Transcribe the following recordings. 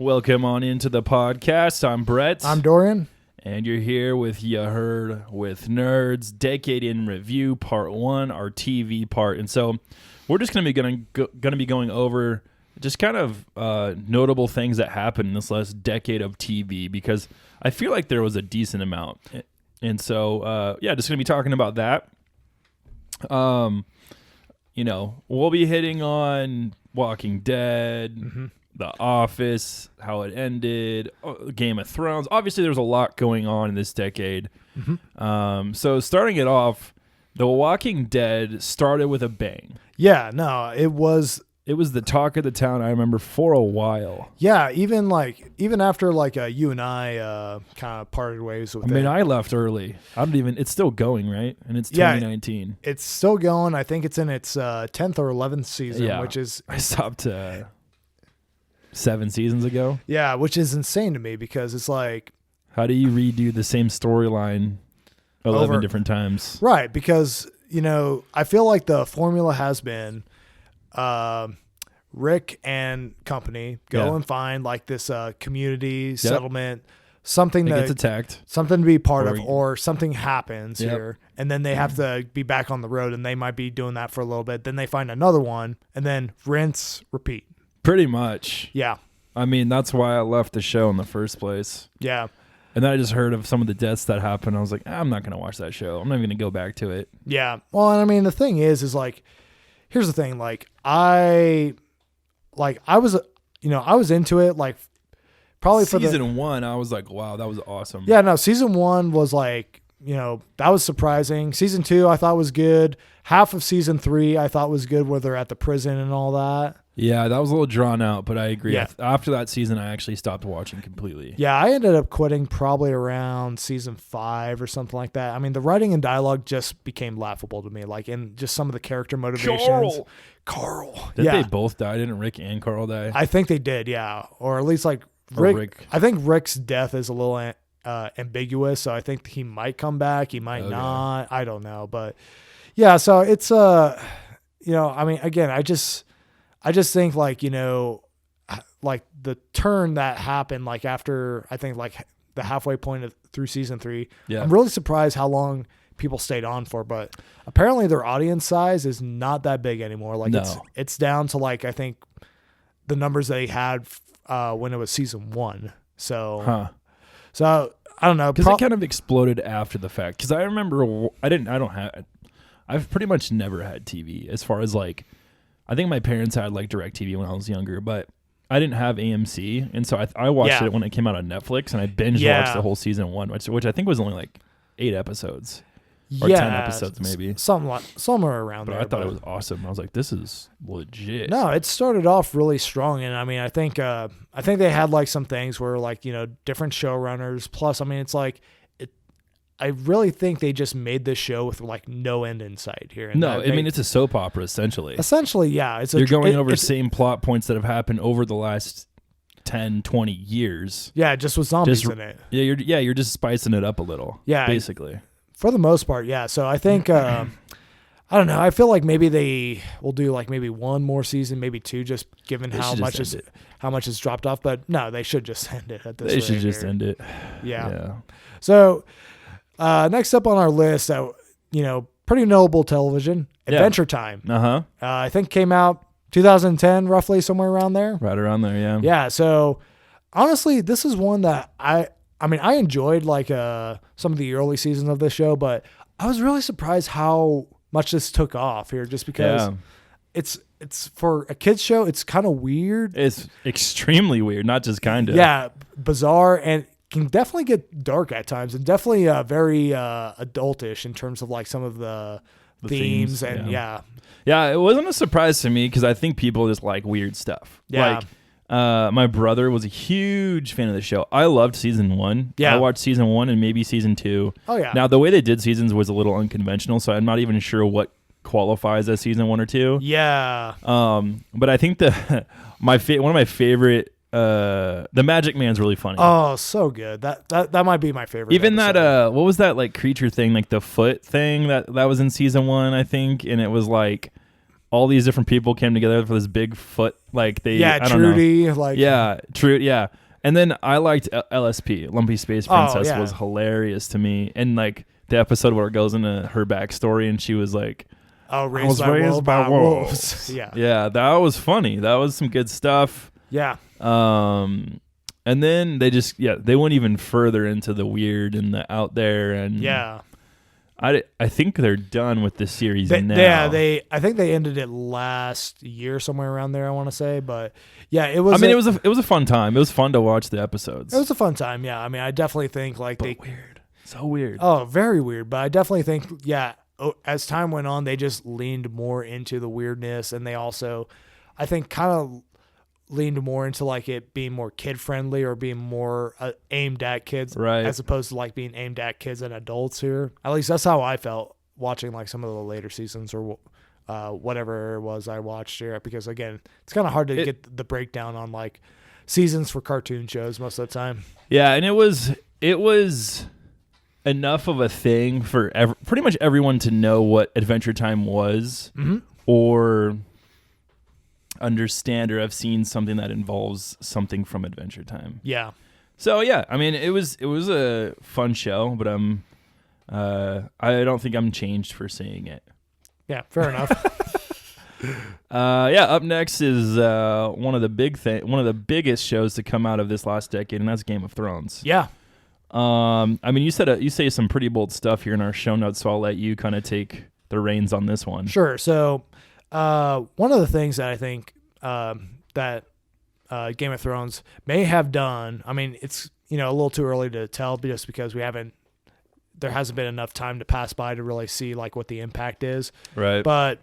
Welcome on into the podcast. I'm Brett. I'm Dorian. And you're here with Ya Heard with Nerds, Decade in Review, Part 1, our TV part. And so we're just going to be going over just kind of notable things that happened in this last decade of TV, because I feel like there was a decent amount. And so, just going to be talking about that. We'll be hitting on Walking Dead, The Office, how it ended, Game of Thrones. Obviously, there's a lot going on in this decade. So starting it off, The Walking Dead started with a bang. Yeah, no, it was the talk of the town, I remember, for a while. Yeah, even after you and I kind of parted ways with it. I mean, I left early. It's still going, right? And it's 2019. Yeah, it's still going. I think it's in its 10th or 11th season, which is... I stopped 7 seasons ago. Yeah, which is insane to me because it's like... How do you redo the same storyline 11 different times? Right, because, I feel like the formula has been Rick and company go and find this community settlement, something that gets attacked, something to be part of, or something happens here, and then they have to be back on the road, and they might be doing that for a little bit. Then they find another one, and then rinse, repeat. Pretty much. Yeah. I mean, that's why I left the show in the first place. Yeah. And then I just heard of some of the deaths that happened. I was like, I'm not going to watch that show. I'm not even going to go back to it. Yeah. Well, and I mean, the thing is here's the thing. I was into it, probably for season 1. I was like, wow, that was awesome. Yeah, no, season 1 was that was surprising. Season 2 I thought was good. Half of season 3 I thought was good, where they're at the prison and all that. Yeah, that was a little drawn out, but I agree. Yeah. After that season, I actually stopped watching completely. Yeah, I ended up quitting probably around season 5 or something like that. I mean, the writing and dialogue just became laughable to me, in just some of the character motivations. Carl. Did they both die? Didn't Rick and Carl die? I think they did, yeah. Or at least Rick. I think Rick's death is a little ambiguous, so I think he might come back. He might not. I don't know. But yeah, so it's, I mean, again, I just think the turn that happened after I think the halfway point through season 3. Yeah. I'm really surprised how long people stayed on for, but apparently their audience size is not that big anymore. It's down to I think the numbers they had when it was season 1. So I don't know, because it kind of exploded after the fact. Because I remember I've pretty much never had TV as far as I think my parents had DirecTV when I was younger, but I didn't have AMC, and so I watched it when it came out on Netflix, and I binge watched the whole season 1, which I think was only 8 episodes or 10 episodes maybe, somewhere around but there. I thought it was awesome. I was like, this is legit. No, it started off really strong, and I mean, I think they had some things where different showrunners. Plus, I mean, it's I really think they just made this show with no end in sight here. And I mean, it's a soap opera essentially. Essentially, yeah. You're going over the same plot points that have happened over the last 10, 20 years. Yeah, just with zombies in it. Yeah, you're just spicing it up a little. Yeah, basically. For the most part, yeah. So I think I don't know. I feel like maybe they will do maybe one more season, maybe 2, just given how much is dropped off. But no, they should just end it at this. They should just end it. Yeah. So. Next up on our list, pretty notable television, Adventure Time. I think came out 2010, roughly somewhere around there. Right around there, yeah. Yeah. So honestly, this is one that I enjoyed some of the early seasons of this show, but I was really surprised how much this took off here, just because it's for a kids show. It's kind of weird. It's extremely weird, not just kind of. Yeah, bizarre, and can definitely get dark at times, and definitely very adultish in terms of some of the themes and yeah, it wasn't a surprise to me because I think people just like weird stuff. My brother was a huge fan of the show. I loved season 1. I watched season 1 and maybe season 2. Oh yeah. Now the way they did seasons was a little unconventional, so I'm not even sure what qualifies as season 1 or 2. Yeah. But I think one of my favorite. The Magic Man's really funny. Oh, so good. That might be my favorite. Even episode. that what was that creature thing, the foot thing that was in season 1, I think, and it was all these different people came together for this big foot. Like they, I don't Trudy, know. like Trudy, yeah. And then I liked LSP, Lumpy Space Princess, yeah. was hilarious to me. And like the episode where it goes into her backstory, and she was like, raised by wolves. Yeah, that was funny. That was some good stuff. Yeah. And then they went even further into the weird and the out there, and I think they're done with the series now. Yeah, I think they ended it last year, somewhere around there, I want to say. But yeah, it was. I mean, it was a fun time. It was fun to watch the episodes. It was a fun time. Yeah, I mean, I definitely think weird, so weird. Oh, very weird. But I definitely think as time went on, they just leaned more into the weirdness, and they also, I think, kind of leaned more into like it being more kid friendly or being more aimed at kids, right? As opposed to like being aimed at kids and adults here. At least that's how I felt watching like some of the later seasons or whatever it was I watched here. Because again, it's kind of hard to get the breakdown on like seasons for cartoon shows most of the time. Yeah, and it was enough of a thing for pretty much everyone to know what Adventure Time was, or understand or have seen something that involves something from Adventure Time. Yeah. So yeah, I mean, it was a fun show, but I don't think I'm changed for seeing it. Yeah, fair enough. Up next is one of the biggest shows to come out of this last decade, and that's Game of Thrones. Yeah. I mean, you say some pretty bold stuff here in our show notes, so I'll let you kind of take the reins on this one. Sure. So, one of the things that I think that Game of Thrones may have done, I mean, it's a little too early to tell just because there hasn't been enough time to pass by to really see like what the impact is. Right. But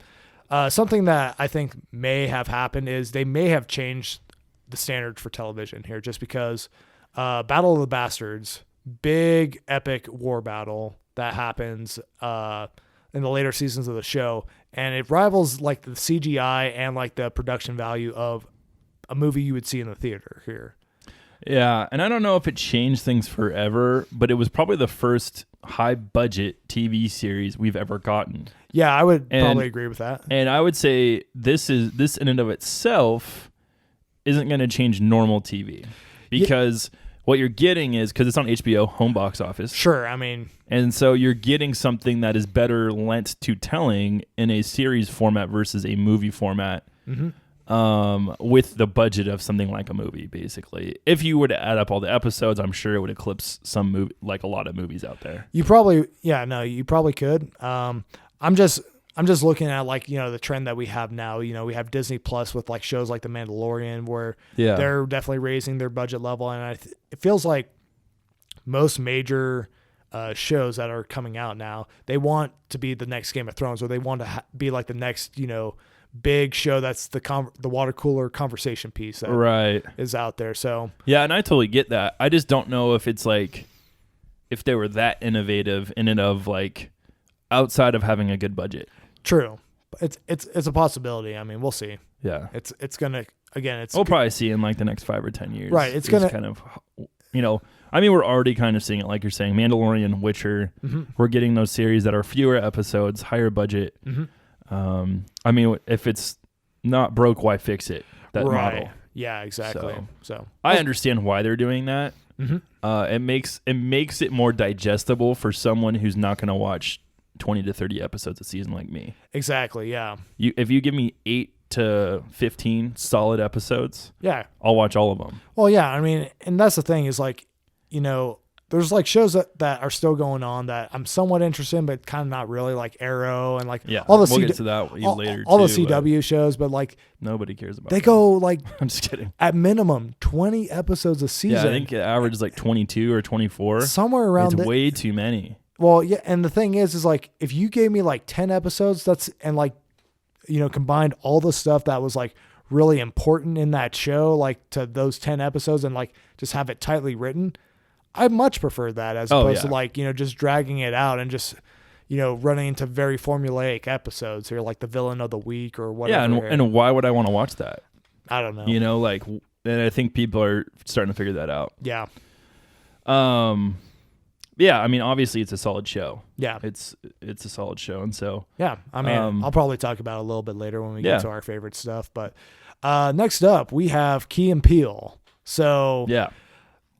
something that I think may have happened is they may have changed the standard for television here, just because Battle of the Bastards, big epic war battle that happens in the later seasons of the show, and it rivals like the CGI and like the production value of a movie you would see in the theater here. Yeah, and I don't know if it changed things forever, but it was probably the first high budget TV series we've ever gotten. Yeah, I would probably agree with that. And I would say this in and of itself isn't going to change normal TV, because what you're getting is, because it's on HBO home box office. Sure, I mean, and so you're getting something that is better lent to telling in a series format versus a movie format. With the budget of something like a movie, basically. If you were to add up all the episodes, I'm sure it would eclipse some movie, like a lot of movies out there. You probably could. I'm just looking at like, the trend that we have now. We have Disney Plus with like shows like The Mandalorian, where they're definitely raising their budget level, and it feels like most major shows that are coming out now, they want to be the next Game of Thrones, or they want to be like the next, big show that's the water cooler conversation piece that is out there. So yeah, and I totally get that. I just don't know if it's like, if they were that innovative in and of like outside of having a good budget. True. It's a possibility. I mean, we'll see. Yeah. It's gonna, again, we'll probably see in like the next 5 or 10 years. Right. It's gonna kind of, I mean, we're already kind of seeing it, like you're saying, Mandalorian, Witcher. We're getting those series that are fewer episodes, higher budget. I mean, if it's not broke, why fix it? That model. Yeah, exactly. So I understand why they're doing that. It makes it more digestible for someone who's not going to watch 20 to 30 episodes a season like me. Exactly. Yeah. If you give me 8 to 15 solid episodes, I'll watch all of them. Well, yeah. I mean, and that's the thing is like, there's like shows that are still going on that I'm somewhat interested in, but kind of not really, like Arrow and like all the we'll get to that later. All the CW shows, but like nobody cares about. They go like I'm just kidding. At minimum 20 episodes a season. Yeah, I think it averages like 22 or 24. Somewhere around. It's way too many. Well, yeah, and the thing is like if you gave me like 10 episodes, combined all the stuff that was like really important in that show, like to those 10 episodes, and like just have it tightly written. I much prefer that as opposed to like, just dragging it out and just, running into very formulaic episodes here, like the villain of the week or whatever. Yeah, and why would I want to watch that? I don't know. And I think people are starting to figure that out. Yeah. yeah, I mean, obviously it's a solid show. Yeah. It's a solid show. And so, yeah, I mean, I'll probably talk about it a little bit later when we Yeah. get to our favorite stuff. But next up, we have Key and Peele. So yeah.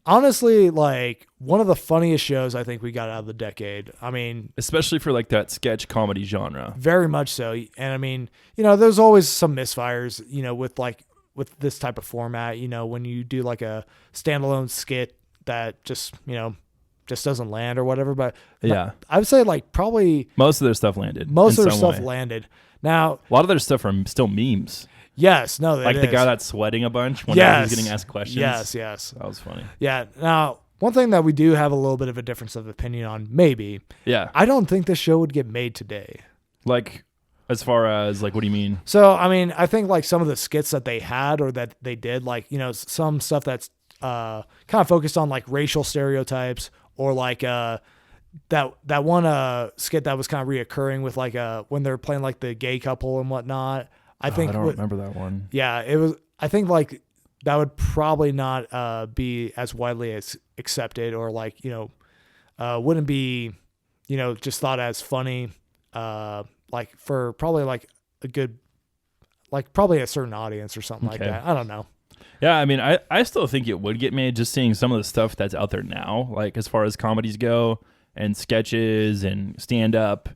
honestly, like one of the funniest shows I think we got out of the decade. I mean, Especially for like that sketch comedy genre. very much so. And I mean, you know, there's always some misfires, you know, with this type of format, you know, when you do like a standalone skit that just, you know, just doesn't land or whatever. But Yeah. I would say like probably Most of their stuff landed. most in of their some stuff way. landed. Now, A lot of their stuff are still memes. yes, no, Like the guy that's sweating a bunch whenever he's getting asked questions. Yes. That was funny. Yeah. Now, one thing that we do have a little bit of a difference of opinion on, maybe, Yeah. I don't think this show would get made today. Like, as far as, like, what do you mean? So, I mean, I think like some of the skits that they had or that they did, like, you know, some stuff that's kind of focused on like racial stereotypes or like that one skit that was kind of reoccurring with like when they're playing like the gay couple and whatnot. I think I don't remember that one. Yeah, it was. I think like that would probably not be as widely as accepted or like, you know, wouldn't be, you know, just thought as funny. Like for probably like a good, like probably a certain audience or something like Okay. that. I don't know. Yeah, I mean, I still think it would get made just seeing some of the stuff that's out there now, like as far as comedies go and sketches and stand-up.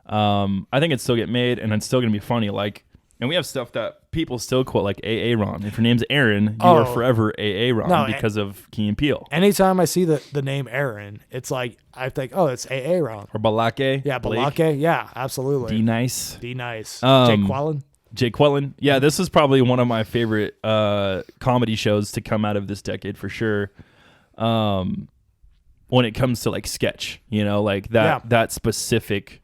I think it'd still get made and it's still going to be funny. Like, and we have stuff that people still quote, like A.A. Ron. If your name's Aaron, you are forever A.A. Ron because of Key and Peele. Anytime I see the name Aaron, it's like, I think, oh, it's A.A. Ron. Or Balake. Yeah, Blake. Balake. Yeah, absolutely. D Nice. D Nice. Um, Jake Quallen. Jake Quellen. Yeah, this is probably one of my favorite comedy shows to come out of this decade for sure. When it comes to like sketch, you know, like that specific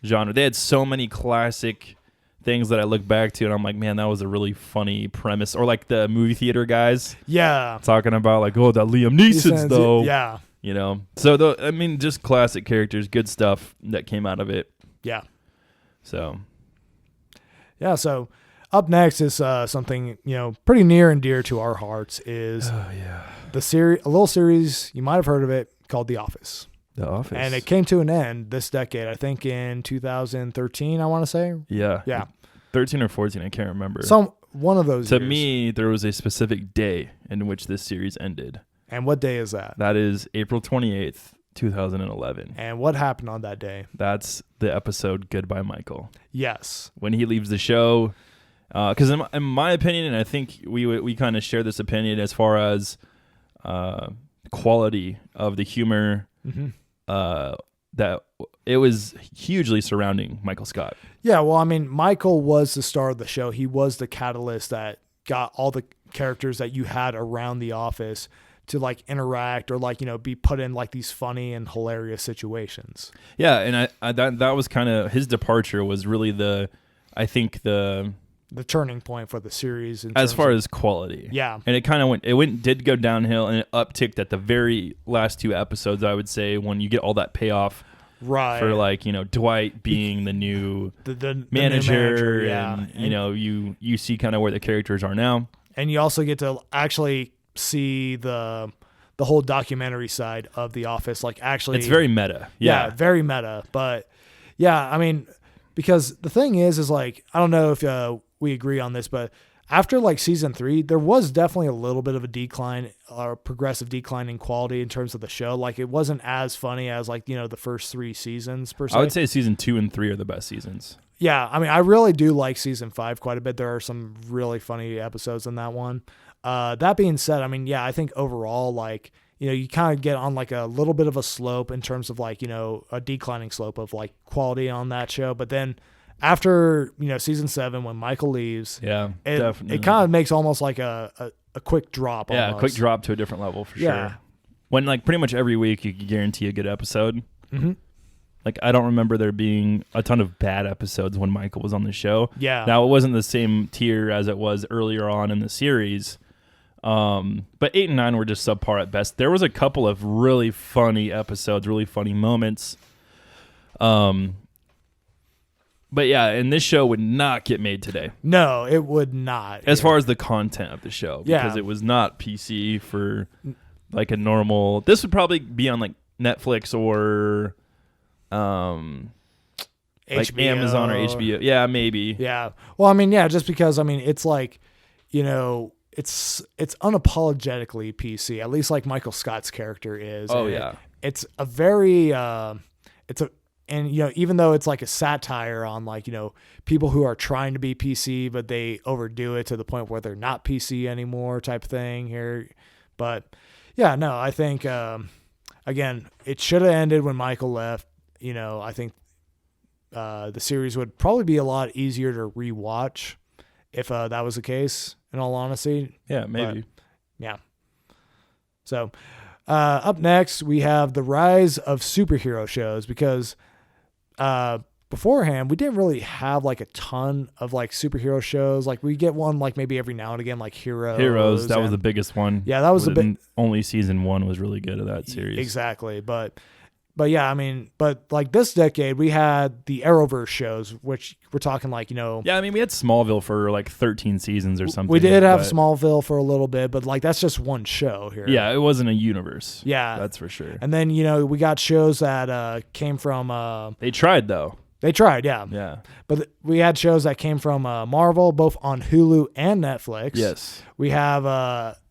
genre. They had so many classic things that I look back to and I'm like, man, that was a really funny premise. Or like the movie theater guys Yeah. talking about like, oh, that Liam Neeson's though. Yeah. You know, so I mean, just classic characters, good stuff that came out of it. Yeah. So Yeah, so up next is something, you know, pretty near and dear to our hearts is a little series, you might have heard of it, called The Office. The Office. And it came to an end this decade, I think in 2013, I want to say. Yeah. Yeah. 13 or 14, I can't remember. One of those To years. me, there was a specific day in which this series ended. And what day is that? That is April 28th, 2011. And what happened on that day? That's the episode Goodbye, Michael. Yes. When he leaves the show, because in my opinion, and I think we kind of share this opinion as far as quality of the humor, that it was hugely surrounding Michael Scott. Yeah, well, I mean, Michael was the star of the show. He was the catalyst that got all the characters that you had around the office to like interact or like, you know, be put in like these funny and hilarious situations. Yeah, and I that was kind of his departure was really the turning point for the series as far as quality. Yeah. And it kind of did go downhill and it upticked at the very last two episodes, I would say, when you get all that payoff. Right. For like, you know, Dwight being the new the manager, new yeah. and you know, you see kind of where the characters are now. And you also get to actually see the whole documentary side of The Office. Like actually it's very meta. Yeah. Very meta. But yeah, I mean, because the thing is like, I don't know if we agree on this, but after like season 3, there was definitely a little bit of a decline or progressive decline in quality in terms of the show. Like it wasn't as funny as like, you know, the first 3 seasons per se. I would say season 2 and 3 are the best seasons. Yeah. I mean, I really do like season 5 quite a bit. There are some really funny episodes in that one. That being said, I mean, yeah, I think overall, like, you know, you kind of get on like a little bit of a slope in terms of like, you know, a declining slope of like quality on that show. But then after, you know, season 7, when Michael leaves, definitely. It kind of makes almost like a quick drop. Yeah, almost. a quick drop to a different level for sure. When like pretty much every week you can guarantee a good episode. Mm-hmm. Like I don't remember there being a ton of bad episodes when Michael was on the show. Yeah. Now it wasn't the same tier as it was earlier on in the series. But 8 and 9 were just subpar at best. There was a couple of really funny episodes, really funny moments. But yeah, and this show would not get made today. No, it would not. As far as the content of the show. Because it was not PC for like a normal... This would probably be on like Netflix or like HBO. Amazon or HBO. Yeah, maybe. Yeah. Well, I mean, yeah, just because I mean, it's like, you know, it's unapologetically PC. At least like Michael Scott's character is. Oh and yeah. it's a very and you know, even though it's like a satire on like, you know, people who are trying to be PC but they overdo it to the point where they're not PC anymore type thing here. But yeah, no, I think again, it should have ended when Michael left. You know, I think the series would probably be a lot easier to rewatch if that was the case, in all honesty. Yeah, maybe. But, yeah. So up next, we have the rise of superhero shows, because beforehand, we didn't really have like a ton of like superhero shows. Like we get one like maybe every now and again, like Heroes. That was the biggest one. Yeah, that was the big. Only season 1 was really good of that series. Exactly, but yeah, I mean, but like this decade, we had the Arrowverse shows, which we're talking like, you know. Yeah, I mean, we had Smallville for like 13 seasons or something. We did have Smallville for a little bit, but like that's just one show here. Yeah, it wasn't a universe. Yeah, that's for sure. And then, you know, we got shows that came from. They tried though. They tried, yeah. Yeah. But we had shows that came from Marvel, both on Hulu and Netflix. Yes. We have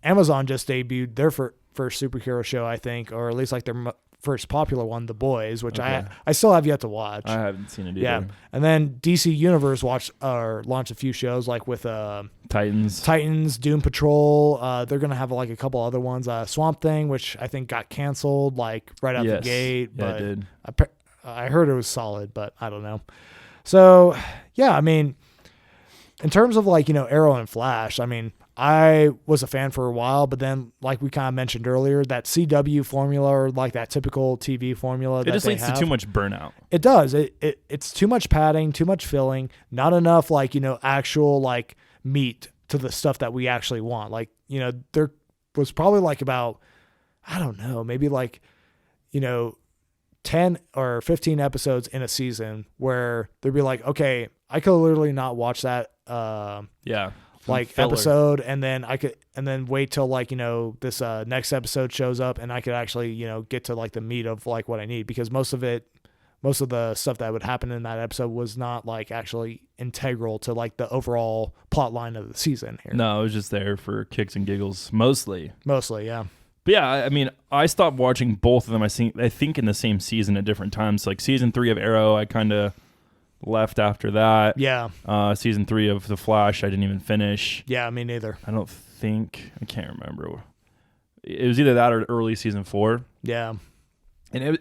Amazon just debuted their first superhero show, I think, or at least like their first popular one, The Boys, which I still have yet to watch. I haven't seen it either. Yeah. And then DC Universe launched a few shows like with Titans, Doom Patrol. They're going to have like a couple other ones. Swamp Thing, which I think got canceled like right out the gate. Yeah, it did. I heard it was solid, but I don't know. So, yeah, I mean, in terms of like, you know, Arrow and Flash, I mean, I was a fan for a while, but then like we kind of mentioned earlier, that CW formula, or like that typical TV formula, it just leads to too much burnout. It does. It's too much padding, too much filling, not enough like, you know, actual like meat to the stuff that we actually want. Like, you know, there was probably like about, I don't know, maybe like, you know, 10 or 15 episodes in a season where they'd be like, okay, I could literally not watch that like filler episode, and then wait till like, you know, this next episode shows up and I could actually, you know, get to like the meat of like what I need, because most of the stuff that would happen in that episode was not like actually integral to like the overall plot line of the season here. No, it was just there for kicks and giggles mostly, yeah. But yeah, I mean, I stopped watching both of them. I think in the same season at different times. Like season 3 of Arrow, I kind of left after that. Yeah. Season 3 of The Flash, I didn't even finish. Yeah, me neither. I can't remember. It was either that or early season 4. Yeah. And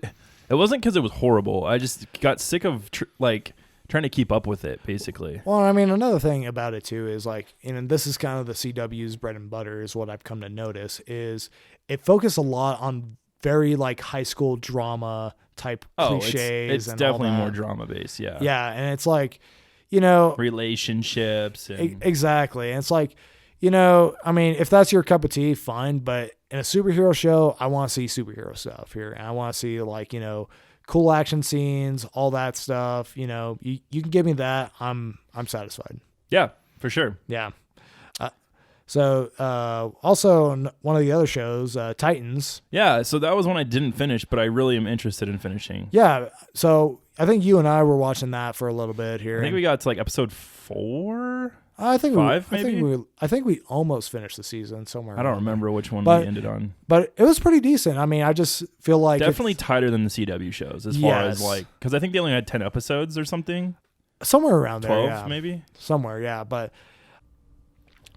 it wasn't because it was horrible. I just got sick of trying to keep up with it, basically. Well, I mean, another thing about it too is like, you know, this is kind of the CW's bread and butter, is what I've come to notice, is it focused a lot on very like high school drama type cliches. It's and definitely all that. more drama based. Yeah. Yeah. And it's like, you know, relationships. Exactly. And it's like, you know, I mean, if that's your cup of tea, fine. But in a superhero show, I want to see superhero stuff here. And I want to see like, you know, cool action scenes, all that stuff. You know, you can give me that. I'm satisfied. Yeah, for sure. Yeah. So also one of the other shows, Titans. Yeah, so that was one I didn't finish, but I really am interested in finishing. Yeah, so I think you and I were watching that for a little bit here. I think we got to like episode 4. I think 5, maybe. I think we almost finished the season somewhere. I don't remember which one we ended on, but it was pretty decent. I mean, I just feel like definitely tighter than the CW shows as far as like, because I think they only had 10 episodes or something, somewhere around 12, there, maybe somewhere, yeah. But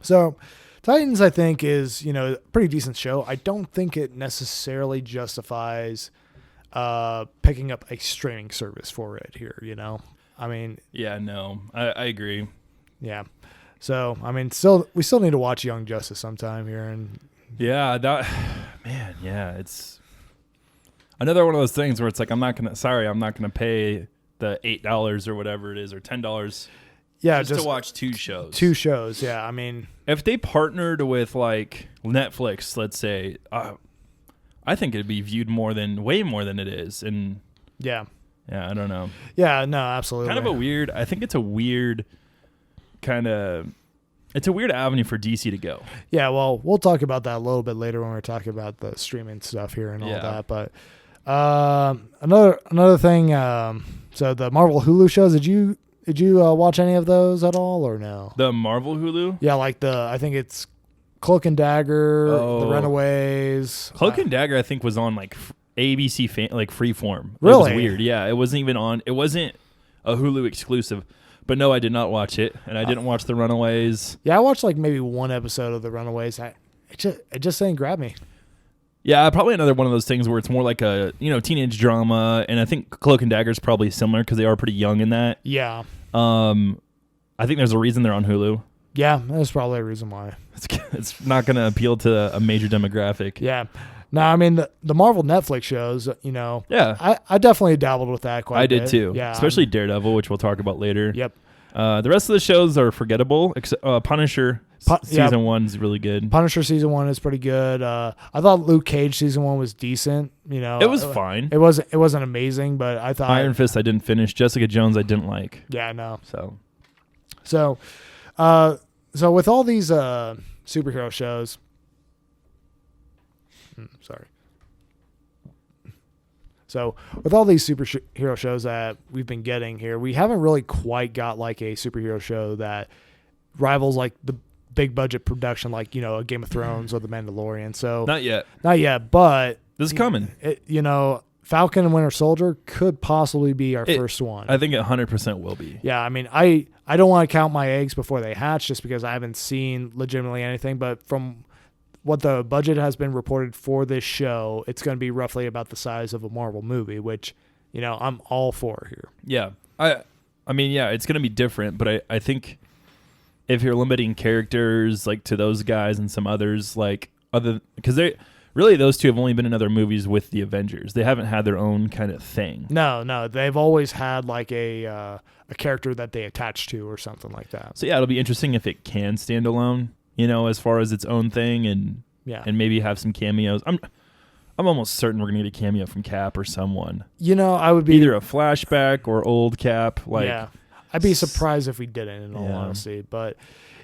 so Titans, I think, is, you know, a pretty decent show. I don't think it necessarily justifies picking up a streaming service for it here. You know, I mean, yeah, no, I agree. Yeah. So, I mean, we still need to watch Young Justice sometime here. And yeah, it's another one of those things where it's like, I'm not going to pay the $8 or whatever it is, or $10. Yeah. Just to watch 2 shows. 2 shows. Yeah. I mean, if they partnered with like Netflix, let's say, I think it'd be viewed way more than it is. And yeah, I don't know. Yeah, no, absolutely. I think it's a weird it's a weird avenue for DC to go. Yeah, well, we'll talk about that a little bit later when we're talking about the streaming stuff here and all that. But Another thing. So the Marvel Hulu shows. Did you watch any of those at all or no? The Marvel Hulu? Yeah, like I think it's Cloak and Dagger, The Runaways. Cloak and Dagger, I think, was on like ABC like Freeform. Really? It was weird. Yeah, it wasn't even on. It wasn't a Hulu exclusive. But no, I did not watch it, and I didn't watch The Runaways. Yeah, I watched like maybe one episode of The Runaways. It just didn't grab me. Yeah, probably another one of those things where it's more like a teenage drama, and I think Cloak and Dagger is probably similar because they are pretty young in that. Yeah. I think there's a reason they're on Hulu. Yeah, there's probably a reason why. It's not going to appeal to a major demographic. Yeah. No, I mean the Marvel Netflix shows. Yeah, I definitely dabbled with that quite a bit. I did too. Yeah, especially Daredevil, which we'll talk about later. Yep. The rest of the shows are forgettable. Punisher season 1 is really good. Punisher season 1 is pretty good. I thought Luke Cage season 1 was decent. It was fine. It wasn't amazing, but I thought Iron Fist I didn't finish. Jessica Jones I didn't like. Yeah, no. So with all these superhero shows, sorry. So with all these superhero shows that we've been getting here, we haven't really quite got like a superhero show that rivals like the big budget production, like a Game of Thrones or The Mandalorian. So not yet, but this is coming. Falcon and Winter Soldier could possibly be our first one. I think it 100% will be. Yeah, I mean, I don't want to count my eggs before they hatch, just because I haven't seen legitimately anything. But from what the budget has been reported for this show, it's going to be roughly about the size of a Marvel movie, which, I'm all for here. Yeah. I mean, yeah, it's going to be different, but I think if you're limiting characters like to those guys and some others, like because those two have only been in other movies with the Avengers. They haven't had their own kind of thing. No, they've always had like a character that they attach to or something like that. So yeah, it'll be interesting if it can stand alone, as far as its own thing, and maybe have some cameos. I'm almost certain we're gonna get a cameo from Cap or someone. I would be either a flashback or old Cap. I'd be surprised if we didn't, in all honesty. But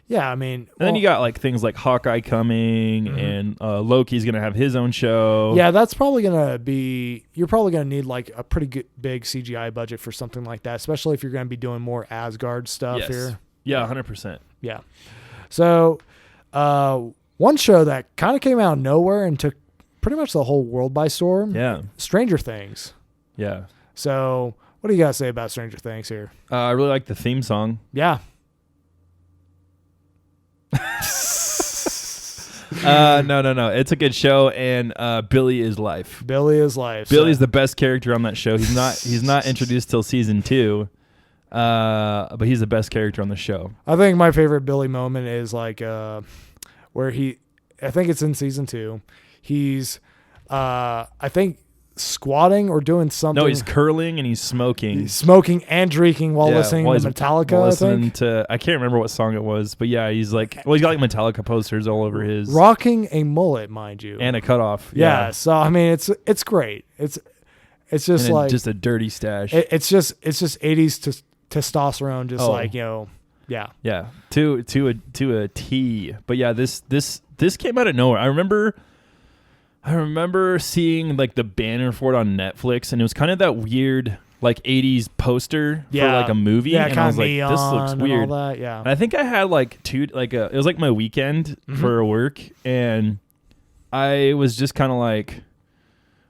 yeah, I mean, and then you got like things like Hawkeye coming, and Loki's gonna have his own show. Yeah, that's probably gonna be. You're probably gonna need like a pretty good, big CGI budget for something like that, especially if you're gonna be doing more Asgard stuff here. Yeah, 100%. Yeah. So, one show that kind of came out of nowhere and took pretty much the whole world by storm. Yeah. Stranger Things. Yeah. So, what do you guys say about Stranger Things here? I really like the theme song. Yeah. No. It's a good show, and Billy is life. Billy is life. Billy's the best character on that show. He's not introduced till season 2, but he's the best character on the show. I think my favorite Billy moment is like where I think it's in season 2. He's I think squatting or doing something. No, he's curling and he's smoking. He's smoking and drinking while listening to Metallica. I can't remember what song it was, but yeah, he's got like Metallica posters all over his. Rocking a mullet, mind you, and a cutoff. Yeah. So I mean, it's great. It's just like just a dirty stash. It's just 80s testosterone, just like Yeah. Yeah. To a T. But yeah, this came out of nowhere. I remember seeing like the banner for it on Netflix, and it was kind of that weird like 80s poster for like a movie, and I was like, this looks weird. All that, yeah. And I think I had like it was like my weekend for work, and I was just kind of like,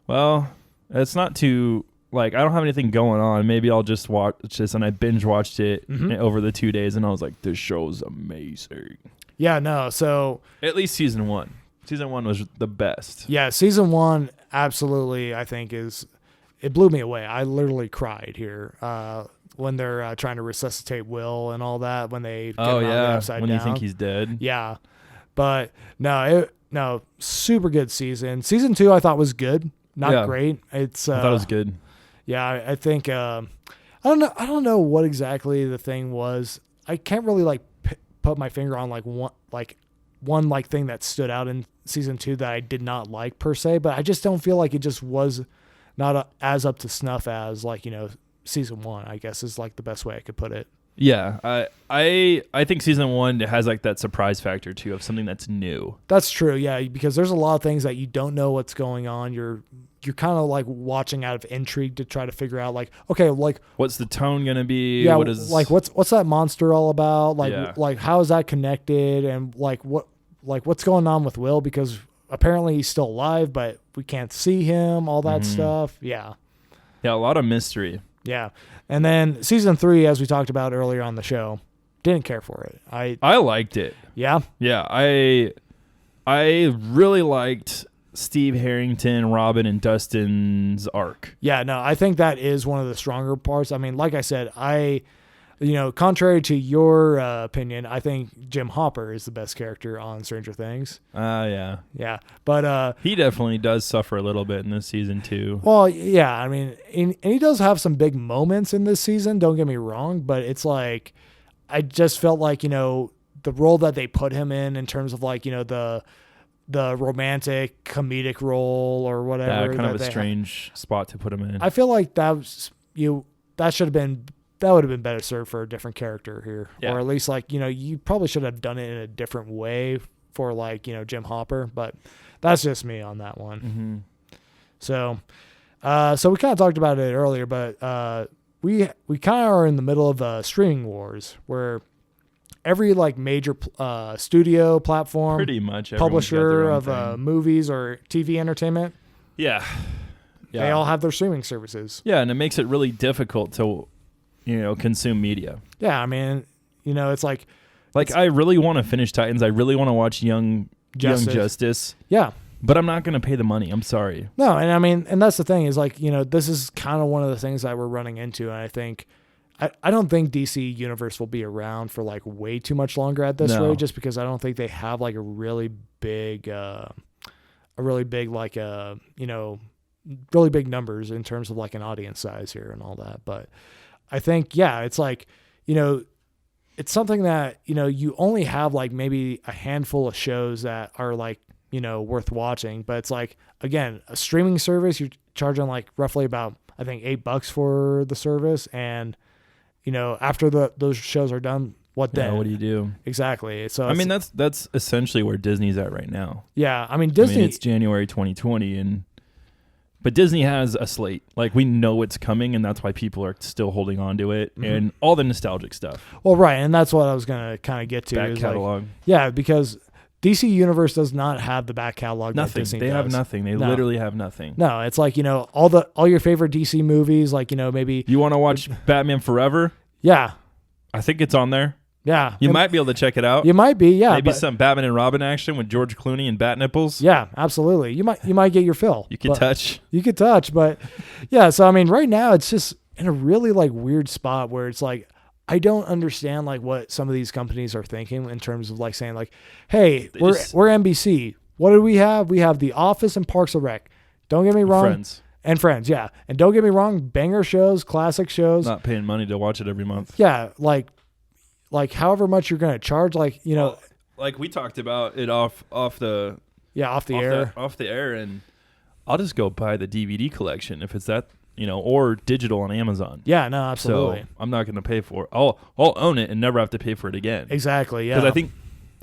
well, it's not too like, I don't have anything going on. Maybe I'll just watch this, and I binge watched it over the 2 days, and I was like, this show's amazing. Yeah, no. So at least season 1. Season 1 was the best. Yeah, season 1 absolutely, I think, it blew me away. I literally cried here when they're trying to resuscitate Will and all that, when they get him upside when down. You think he's dead. Yeah, but no, super good season. Season 2 I thought was good, not great. I thought it was good. Yeah, I think I don't know what exactly the thing was. I can't really like put my finger on one thing that stood out in season 2 that I did not like per se, but I just don't feel like it just was not as up to snuff as season 1, I guess, is like the best way I could put it. Yeah, I think season 1 has like that surprise factor too of something that's new. That's true, yeah, because there's a lot of things that you don't know what's going on. You're you're kind of like watching out of intrigue to try to figure out like, okay, like what's the tone gonna be? yeah, what is like what's that monster all about? Like Yeah. like how is that connected? And like what's going on with Will, because apparently he's still alive, but we can't see him. All that stuff. Yeah. Yeah, a lot of mystery. Yeah. And then season 3, as we talked about earlier on the show, didn't care for it. I liked it. Yeah. Yeah, I really liked Steve Harrington, Robin, and Dustin's arc. Yeah, no, I think that is one of the stronger parts. I mean, like I said, contrary to your opinion, I think Jim Hopper is the best character on Stranger Things. Yeah. Yeah, but He definitely does suffer a little bit in this season too. well, yeah, I mean, and he does have some big moments in this season, don't get me wrong, but it's like, I just felt like, the role that they put him in terms of like, the romantic comedic role or whatever. Yeah, kind of a strange spot to put him in. I feel like that would have been better served for a different character here. Yeah. Or at least like, you probably should have done it in a different way for like, Jim Hopper, but that's just me on that one. Mm-hmm. So we kind of talked about it earlier, but we kind of are in the middle of a streaming wars where every like major studio platform, pretty much publisher of movies or TV entertainment, yeah, they all have their streaming services. Yeah, and it makes it really difficult to, consume media. Yeah, I mean, it's like I really want to finish Titans. I really want to watch Young Justice. Yeah. But I'm not going to pay the money. I'm sorry. No, and I mean, and that's the thing is like, this is kind of one of the things that we're running into. And I think, I don't think DC Universe will be around for like way too much longer at this rate, just because I don't think they have like a really big really big numbers in terms of like an audience size here and all that. But I think, yeah, it's like, it's something that, you only have like maybe a handful of shows that are like, worth watching, but it's like, again, a streaming service, you're charging like roughly about, I think $8 for the service. And, after those shows are done, what then? What do you do? Exactly. So I mean, that's essentially where Disney's at right now. Yeah. I mean, Disney, it's January 2020 but Disney has a slate. Like, we know it's coming, and that's why people are still holding on to it, and all the nostalgic stuff. Well, right, and that's what I was going to kind of get to. Back catalog. Like, yeah, because DC Universe does not have the back catalog. Nothing. That Disney they does. have nothing. They literally have nothing. No, it's like, all your favorite DC movies, like, maybe... You want to watch Batman Forever? Yeah. I think it's on there. Yeah. You might be able to check it out. You might be, yeah. Maybe some Batman and Robin action with George Clooney and Bat Nipples. Yeah, absolutely. You might get your fill. You could touch. You could touch, but yeah, so I mean, right now it's just in a really like weird spot where it's like, I don't understand like what some of these companies are thinking in terms of like saying like, hey, we're NBC. What do we have? We have The Office and Parks and Rec. Don't get me wrong. Friends, yeah. And don't get me wrong, banger shows, classic shows. Not paying money to watch it every month. Yeah, like however much you're going to charge, like, like we talked about it off the air, and I'll just go buy the DVD collection if it's that, or digital on Amazon. Yeah, no, absolutely. So I'm not going to pay for it. I'll own it and never have to pay for it again. Exactly. Yeah. Because I think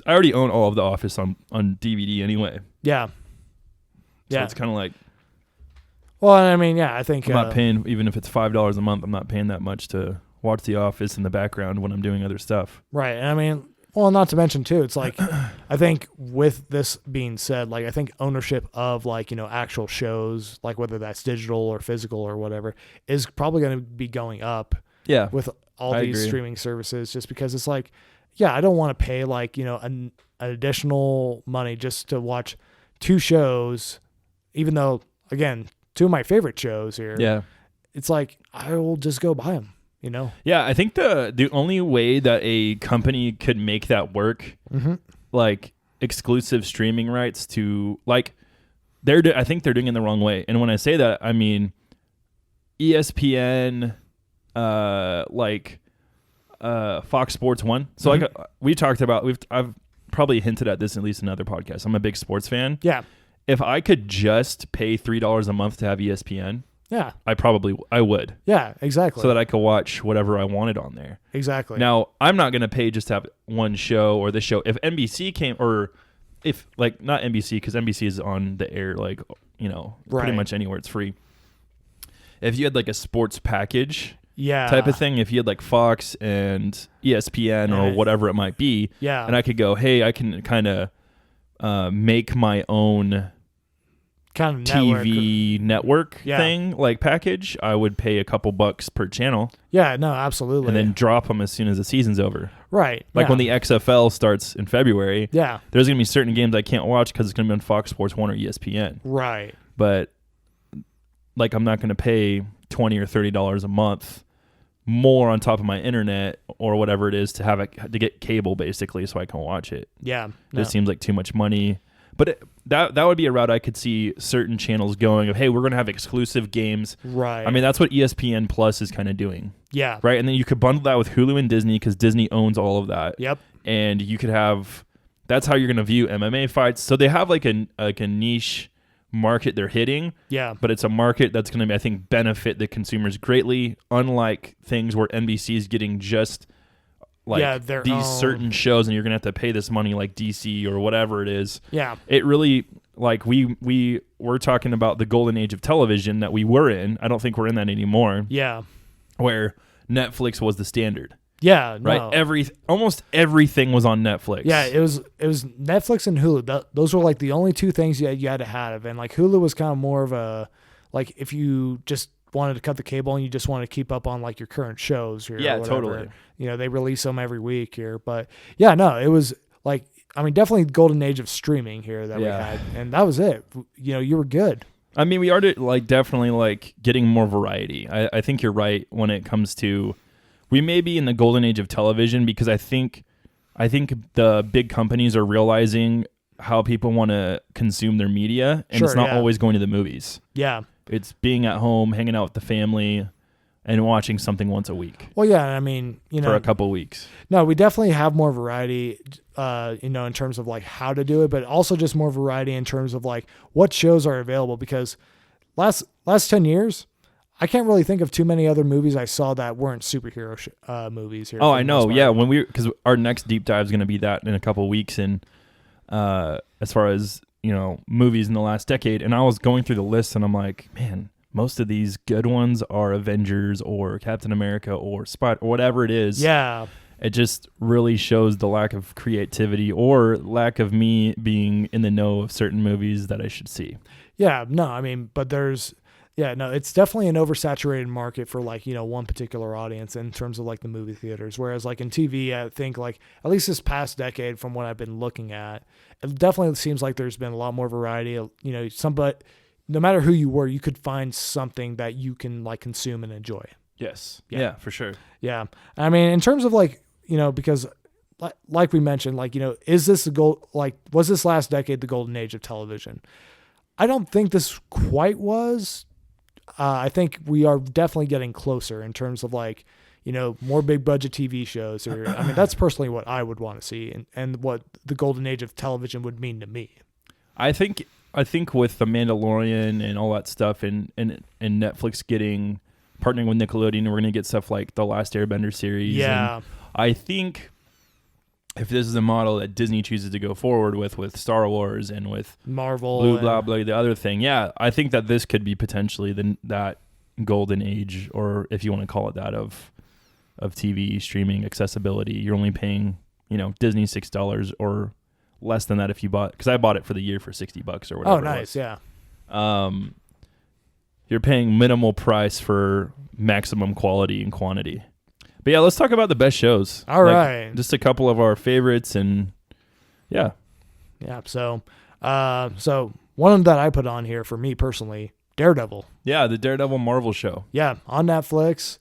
I already own all of The Office on DVD anyway. Yeah. So it's kind of like. Well, I mean, yeah, I think I'm not paying, even if it's $5 a month, I'm not paying that much to watch The Office in the background when I'm doing other stuff. Right. And I mean, well, not to mention too, it's like, I think with this being said, like, I think ownership of like, actual shows, like whether that's digital or physical or whatever, is probably going to be going up. Yeah. With all these streaming services, just because it's like, yeah, I don't want to pay like, an additional money just to watch 2 shows, even though, again, 2 of my favorite shows here. Yeah. It's like, I will just go buy them. Yeah, I think the only way that a company could make that work, like exclusive streaming rights to, like, I think they're doing it the wrong way. And when I say that, I mean ESPN, Fox Sports 1. So like we talked about, I've probably hinted at this at least in other podcasts. I'm a big sports fan. Yeah. If I could just pay $3 a month to have ESPN. Yeah. I would. Yeah, exactly. So that I could watch whatever I wanted on there. Exactly. Now, I'm not going to pay just to have one show or this show. If NBC came, or if like not NBC, because NBC is on the air like pretty much anywhere it's free. If you had like a sports package type of thing, if you had like Fox and ESPN or whatever it might be, and I could go, hey, I can kind of make my own kind of TV network thing, like package, I would pay a couple bucks per channel. Yeah, no, absolutely. And then drop them as soon as the season's over. Right. Like when the XFL starts in February, there's going to be certain games I can't watch because it's going to be on Fox Sports 1 or ESPN. Right. But like I'm not going to pay $20 or $30 a month more on top of my internet or whatever it is to get cable basically so I can watch it. Yeah. No. It seems like too much money. But that would be a route I could see certain channels going of, hey, we're going to have exclusive games. Right. I mean, that's what ESPN Plus is kind of doing. Yeah. Right? And then you could bundle that with Hulu and Disney because Disney owns all of that. Yep. And you could have, that's how you're going to view MMA fights. So they have like a niche market they're hitting. Yeah. But it's a market that's going to, I think, benefit the consumers greatly, unlike things where NBC is getting just like these certain shows and you're going to have to pay this money like DC or whatever it is. Yeah. It really, like we're talking about the golden age of television that we were in. I don't think we're in that anymore. Yeah. Where Netflix was the standard. Yeah. Right. No. Almost everything was on Netflix. Yeah. It was Netflix and Hulu. Those were like the only two things you had to have. And like Hulu was kind of more of a, like if you just wanted to cut the cable and you just want to keep up on like your current shows here. Yeah, totally. They release them every week here, but yeah, no, it was like, I mean, definitely the golden age of streaming here that we had, and that was it. You were good. I mean, we are definitely getting more variety. I think you're right when it comes to, we may be in the golden age of television because I think the big companies are realizing how people want to consume their media, and it's not always going to the movies. Yeah. It's being at home, hanging out with the family, and watching something once a week. Well, yeah, I mean, for a couple weeks. No, we definitely have more variety, in terms of like how to do it, but also just more variety in terms of like what shows are available. Because last 10 years, I can't really think of too many other movies I saw that weren't superhero movies here. Oh, I know. Yeah, because our next deep dive is going to be that in a couple weeks, and as far as movies in the last decade, and I was going through the list and I'm like, man, most of these good ones are Avengers or Captain America or Spider or whatever it is. Yeah. It just really shows the lack of creativity or lack of me being in the know of certain movies that I should see. Yeah, no, I mean, but it's definitely an oversaturated market for like, one particular audience in terms of like the movie theaters. Whereas like in TV, I think like at least this past decade from what I've been looking at, it definitely seems like there's been a lot more variety. No matter who you were, you could find something that you can like consume and enjoy. Yes. Yeah, for sure. Yeah. I mean, in terms of like, because like we mentioned, like, is this was this last decade the golden age of television? I don't think this quite was. I think we are definitely getting closer in terms of like, more big budget TV shows. Or I mean, that's personally what I would want to see, and what the golden age of television would mean to me. I think with The Mandalorian and all that stuff, and Netflix partnering with Nickelodeon, we're gonna get stuff like the Last Airbender series. Yeah, and I think if this is a model that Disney chooses to go forward with Star Wars and with Marvel, blah blah, the other thing, I think that this could be potentially that golden age, or if you want to call it that, of TV streaming accessibility. You're only paying Disney $6 or less than that if you bought, because I bought it for the year for $60 or whatever. Oh, nice, yeah. You're paying minimal price for maximum quality and quantity. But yeah, let's talk about the best shows. All right. Just a couple of our favorites, and yeah. Yeah, so one that I put on here for me personally, Daredevil. Yeah, the Daredevil Marvel show. Yeah, on Netflix.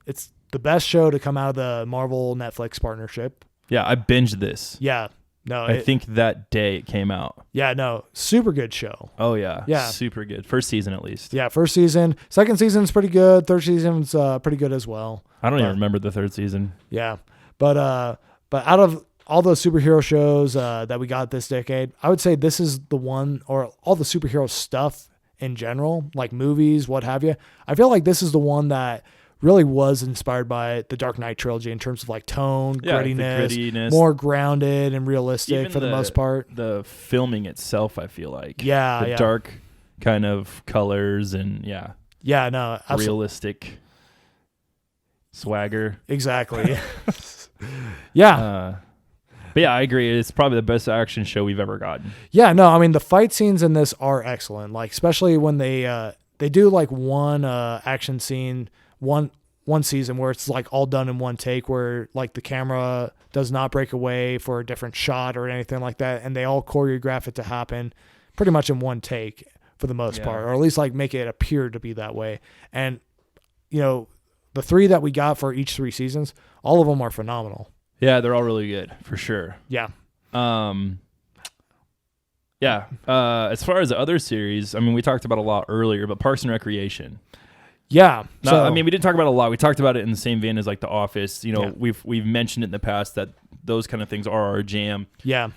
It's the best show to come out of the Marvel Netflix partnership. Yeah, I binged this. Yeah. No, I think that day it came out. Yeah, no, super good show. Oh yeah. Yeah. Super good. First season at least. Yeah, first season. Second season's pretty good. Third season's pretty good as well. I don't even remember the third season. Yeah. But out of all the superhero shows that we got this decade, I would say this is the one, or all the superhero stuff in general, like movies, what have you. I feel like this is the one that really was inspired by the Dark Knight trilogy in terms of like tone, grittiness, more grounded and realistic even for the most part. The filming itself, I feel like. The dark kind of colors and absolutely. Realistic swagger. Exactly. But yeah, I agree. It's probably the best action show we've ever gotten. Yeah, no, I mean the fight scenes in this are excellent. Like especially when they do like one action scene one season where it's like all done in one take, where like the camera does not break away for a different shot or anything like that, and they all choreograph it to happen pretty much in one take for the most part, or at least like make it appear to be that way. And the 3 that we got for each 3 seasons, all of them are phenomenal. Yeah, they're all really good for sure. Yeah. As far as the other series, I mean, we talked about a lot earlier, but Parks and Recreation. Yeah. I mean, we didn't talk about it a lot. We talked about it in the same vein as like The Office. We've mentioned it in the past that those kind of things are our jam. Yeah.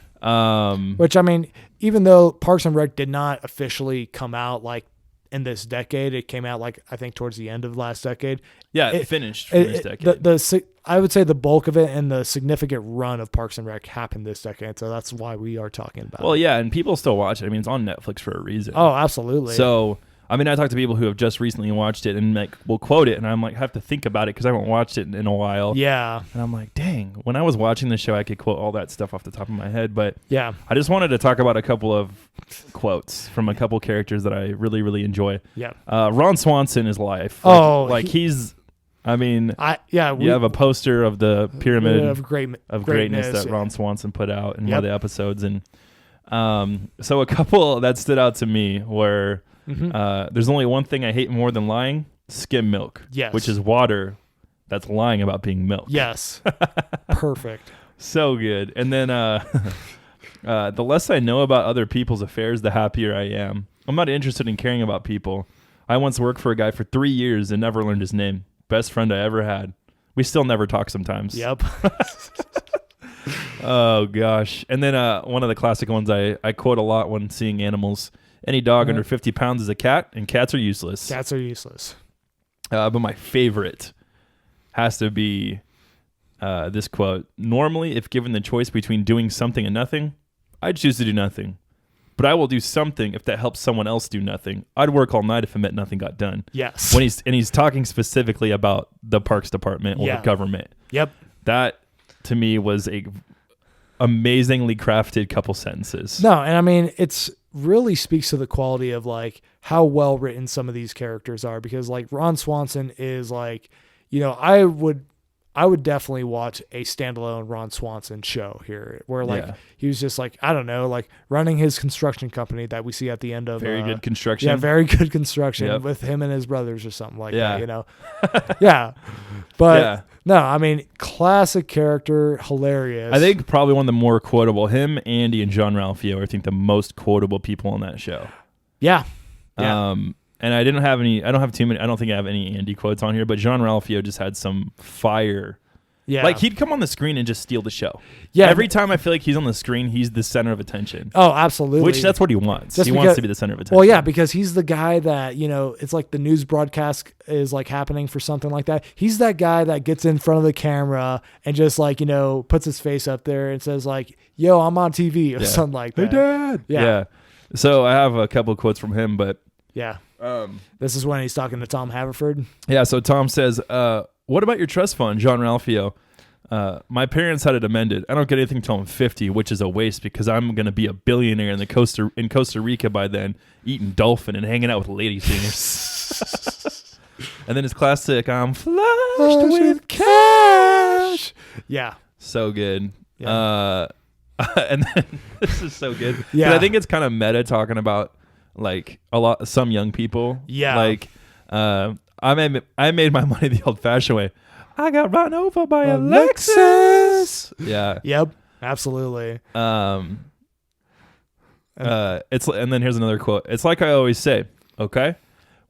Which I mean, even though Parks and Rec did not officially come out like in this decade, it came out like I think towards the end of last decade. Yeah, it finished this decade. I would say the bulk of it and the significant run of Parks and Rec happened this decade, so that's why we are talking about it. Well, yeah, and people still watch it. I mean, it's on Netflix for a reason. Oh, absolutely. So, I mean, I talk to people who have just recently watched it and like will quote it, and I'm like, have to think about it because I haven't watched it in a while. Yeah. And I'm like, dang, when I was watching the show, I could quote all that stuff off the top of my head. But yeah, I just wanted to talk about a couple of quotes from a couple characters that I really, really enjoy. Yeah. Ron Swanson is life. He's. I mean, you have a poster of the pyramid of greatness that Ron Swanson put out in one of the episodes, and so a couple that stood out to me were there's only one thing I hate more than lying: skim milk. Yes, which is water that's lying about being milk. Yes, perfect. So good. And then the less I know about other people's affairs, the happier I am. I'm not interested in caring about people. I once worked for a guy for 3 years and never learned his name. Best friend I ever had. We still never talk sometimes. Yep. Oh, gosh. And then one of the classic ones I quote a lot when seeing animals. Any dog under 50 pounds is a cat, and cats are useless. Cats are useless. But my favorite has to be this quote. Normally, if given the choice between doing something and nothing, I'd choose to do nothing. But I will do something if that helps someone else do nothing. I'd work all night if it meant nothing got done. Yes. When he's talking specifically about the Parks Department or the government. Yep. That to me was a amazingly crafted couple sentences. No, and I mean it's really speaks to the quality of like how well written some of these characters are, because like Ron Swanson is like, I would definitely watch a standalone Ron Swanson show here where like he was just like, I don't know, like running his construction company that we see at the end of very good construction. Yeah, very good construction with him and his brothers or something like that, yeah. But no, I mean, classic character, hilarious. I think probably one of the more quotable, him, Andy, and John Ralphio are, I think, the most quotable people on that show. Yeah. And I don't have too many. I don't think I have any Andy quotes on here, but John Ralphio just had some fire. Yeah. Like he'd come on the screen and just steal the show. Yeah. Every time I feel like he's on the screen, he's the center of attention. Oh, absolutely. Which that's what he wants. He wants to be the center of attention. Well, yeah, because he's the guy that, it's like the news broadcast is like happening for something like that. He's that guy that gets in front of the camera and just like, puts his face up there and says like, yo, I'm on TV or something like that. Hey, Dad. Yeah. So I have a couple quotes from him, but yeah. This is when he's talking to Tom Haverford. Yeah, so Tom says, what about your trust fund, John Ralphio? My parents had it amended. I don't get anything until I'm 50, which is a waste because I'm going to be a billionaire in Costa Rica by then, eating dolphin and hanging out with lady singers. And then his classic, I'm flushed with cash. Yeah. So good. Yeah. And then this is so good. Yeah. I think it's kind of meta talking about like some young people. Yeah. Like I made my money the old fashioned way. I got run over by a Lexus. Yeah. Yep. Absolutely. And then here's another quote. It's like I always say, okay?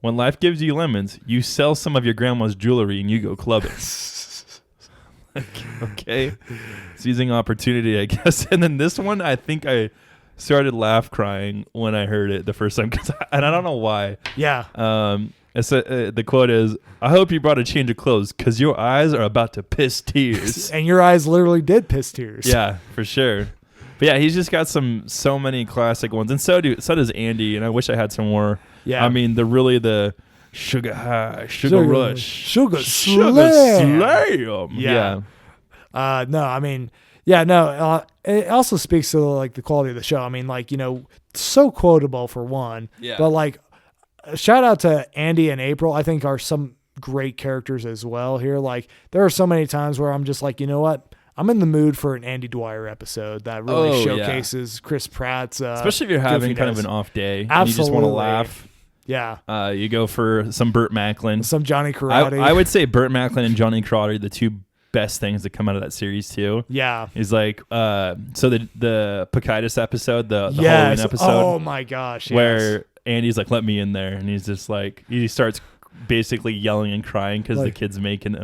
When life gives you lemons, you sell some of your grandma's jewelry and you go clubbing. Okay. Seizing opportunity, I guess. And then this one, I think I started crying when I heard it the first time, and I don't know why. Yeah. The quote is, "I hope you brought a change of clothes because your eyes are about to piss tears." And your eyes literally did piss tears. Yeah, for sure. But yeah, he's just got so many classic ones, and so does Andy. And I wish I had some more. Yeah. I mean, the sugar high, sugar rush, sugar slam. Yeah. No, I mean, yeah, no. It also speaks to like the quality of the show. I mean, like, you know, so quotable for one. Yeah. But like, shout out to Andy and April. I think are some great characters as well here. Like, there are so many times where I'm just like, you know what? I'm in the mood for an Andy Dwyer episode that really showcases Chris Pratt's. Especially if you're having kind of an off day. Absolutely. And you just want to laugh. Yeah. You go for some Burt Macklin. Some Johnny Karate. I would say Burt Macklin and Johnny Karate are the two best things that come out of that series too. Yeah. He's like, so the Pocahontas episode, the Halloween episode. Oh my gosh. Where Andy's like, let me in there. And he's just like, he starts basically yelling and crying because the kid's making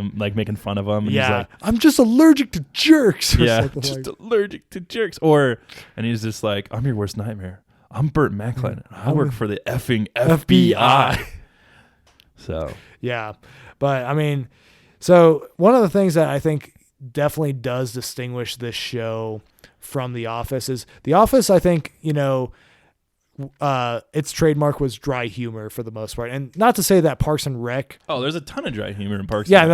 fun of him. And he's like, I'm just allergic to jerks. Allergic to jerks. And he's just like, I'm your worst nightmare. I'm Burt Macklin. I work for the effing FBI. So. Yeah. But I mean, so one of the things that I think definitely does distinguish this show from The Office is The Office, I think, you know, its trademark was dry humor for the most part, and not to say that Parks and Rec. Oh, there's a ton of dry humor in Parks. Yeah,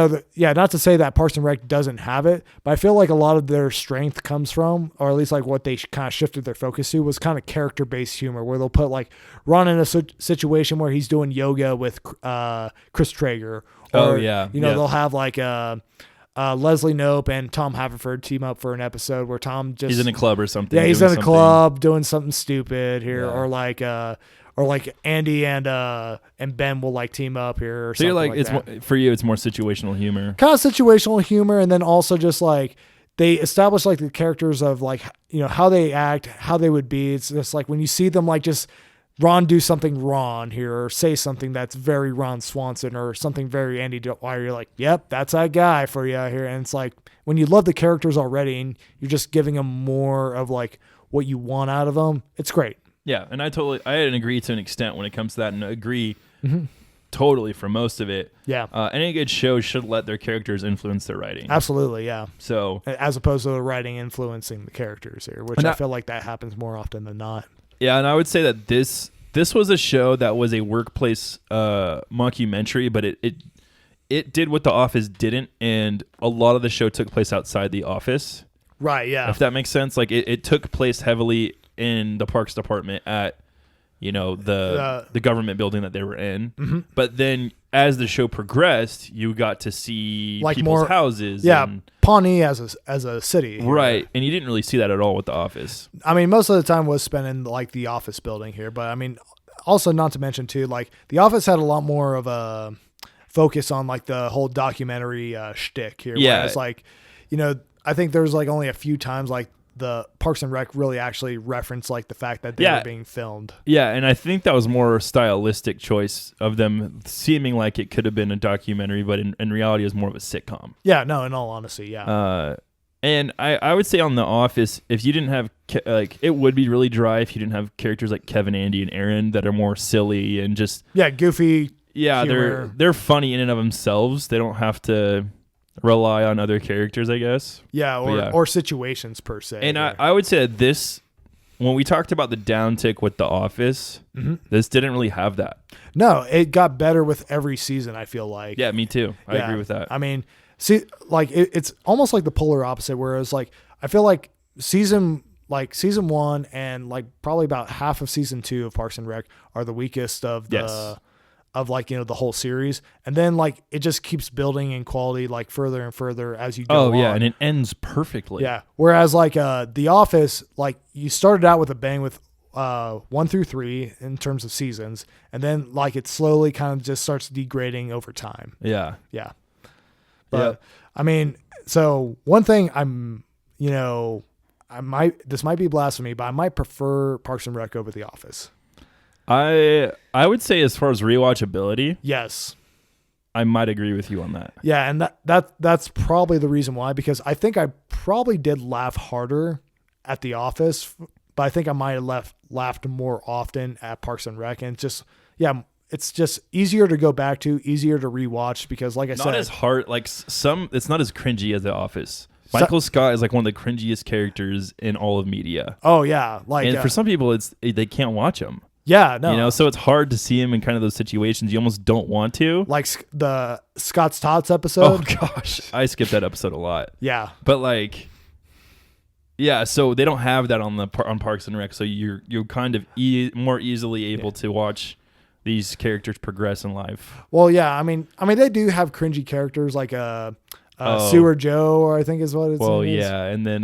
not to say that Parks and Rec doesn't have it, but I feel like a lot of their strength comes from, or at least like what they kind of shifted their focus to, was kind of character-based humor, where they'll put like Ron in a situation where he's doing yoga with Chris Traeger. Or, they'll have like Leslie Knope and Tom Haverford team up for an episode where Tom he's in a club or something. Yeah, he's in a club doing something stupid here, or like Andy and Ben will like team up here. Or so you're like it's that. More, for you, it's more situational humor. Kind of situational humor, and then also just like they establish like the characters of like, you know, how they act, how they would be. It's just like when you see them like just Ron do something Ron here, or say something that's very Ron Swanson, or something very Andy Dwyer, you're like, yep, that's that guy for you here. And it's like when you love the characters already and you're just giving them more of like what you want out of them, it's great. Yeah, and I agree to an extent when it comes to that, and agree totally for most of it. Yeah. Any good show should let their characters influence their writing. Absolutely, yeah. So as opposed to the writing influencing the characters here, which I feel like that happens more often than not. Yeah, and I would say that this was a show that was a workplace mockumentary, but it did what The Office didn't, and a lot of the show took place outside the office. Right, yeah. If that makes sense. Like it took place heavily in the Parks Department at, you know, the government building that they were in. Mm-hmm. But then as the show progressed, you got to see like people's more houses. Yeah, and, Pawnee as a city. Here. Right, and you didn't really see that at all with The Office. I mean, most of the time was spent in like the office building here. But I mean, also not to mention too, like The Office had a lot more of a focus on like the whole documentary shtick here. Yeah. Whereas like, you know, I think there's like only a few times like the Parks and Rec really actually referenced like the fact that they were being filmed. Yeah, and I think that was more a stylistic choice of them seeming like it could have been a documentary, but in reality it was more of a sitcom. Yeah, no, in all honesty, yeah. And I would say on The Office, if you didn't have like, it would be really dry if you didn't have characters like Kevin, Andy, and Aaron that are more silly and just goofy. Yeah, humor. they're funny in and of themselves. They don't have to rely on other characters, I guess. Yeah, or situations per se. And I would say that this, when we talked about the downtick with The Office, this didn't really have that. No, it got better with every season, I feel like. Yeah, me too. I agree with that. I mean, see, like it's almost like the polar opposite, whereas like I feel like season 1 and like probably about half of season 2 of Parks and Rec are the weakest of the of like, you know, the whole series, and then like it just keeps building in quality like further and further as you go on. And it ends perfectly. Yeah, whereas like The Office, like you started out with a bang with 1 through 3 in terms of seasons, and then like it slowly kind of just starts degrading over time. Yeah. But I mean, so one thing this might be blasphemy, but I might prefer Parks and Rec over The Office. I would say as far as rewatchability, yes, I might agree with you on that. Yeah, and that's probably the reason why, because I think I probably did laugh harder at The Office, but I think I might have laughed more often at Parks and Rec, and just it's just easier to go back to, easier to rewatch because, like I said, not as hard. Like it's not as cringy as The Office. Michael Scott is like one of the cringiest characters in all of media. Oh yeah, like and for some people, they can't watch him. Yeah, no, you know, so it's hard to see him in kind of those situations. You almost don't want to. Like the Scott's Tots episode. Oh gosh, I skipped that episode a lot. Yeah, but like, yeah, so they don't have that on Parks and Rec. So you're kind of more easily able to watch these characters progress in life. Well, yeah, I mean, they do have cringy characters like Sewer Joe, or I think is what it's. Well, yeah, and then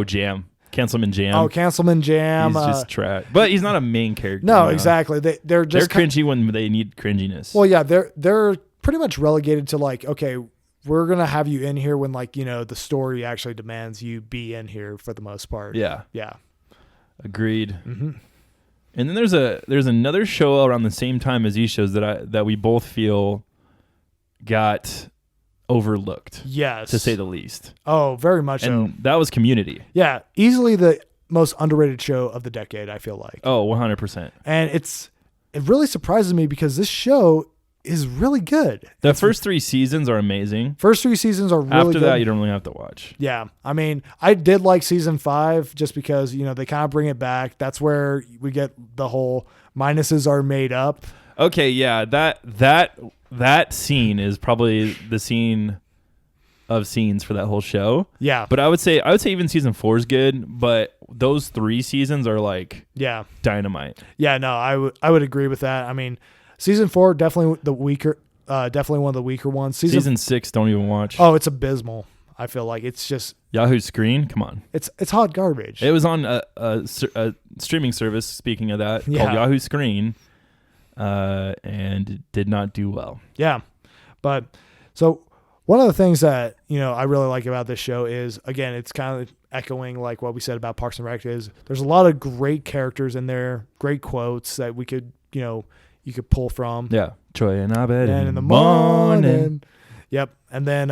Jam. Cancelman Jam. Oh, Cancelman Jam. He's just trash. But he's not a main character. No, exactly. They're cringy when they need cringiness. Well, yeah, they're pretty much relegated to like, okay, we're going to have you in here when like, you know, the story actually demands you be in here for the most part. Yeah. Yeah. Agreed. Mm-hmm. And then there's another show around the same time as these shows that we both feel got overlooked, yes, to say the least. Oh, very much and so. That was Community. Yeah, easily the most underrated show of the decade, I feel like. Oh, 100%. And it really surprises me because this show is really good. The first 3 seasons are amazing. First 3 seasons are really good. After that, you don't really have to watch. Yeah. I mean, I did like season 5 just because, you know, they kind of bring it back. That's where we get the whole minuses are made up. Okay, yeah, that scene is probably the scene of scenes for that whole show. Yeah. But I would say even season 4 is good, but those 3 seasons are like dynamite. Yeah, no, I would agree with that. I mean, season 4 definitely definitely one of the weaker ones. Season 6 don't even watch. Oh, it's abysmal. I feel like it's just Yahoo Screen. Come on, it's hot garbage. It was on a streaming service. Speaking of that, called Yahoo Screen. And did not do well. Yeah. But so one of the things that, you know, I really like about this show is, again, it's kind of echoing like what we said about Parks and Rec, is there's a lot of great characters in there, great quotes that we could, you know, you could pull from. Yeah. Troy and Abed in the morning. Yep. And then,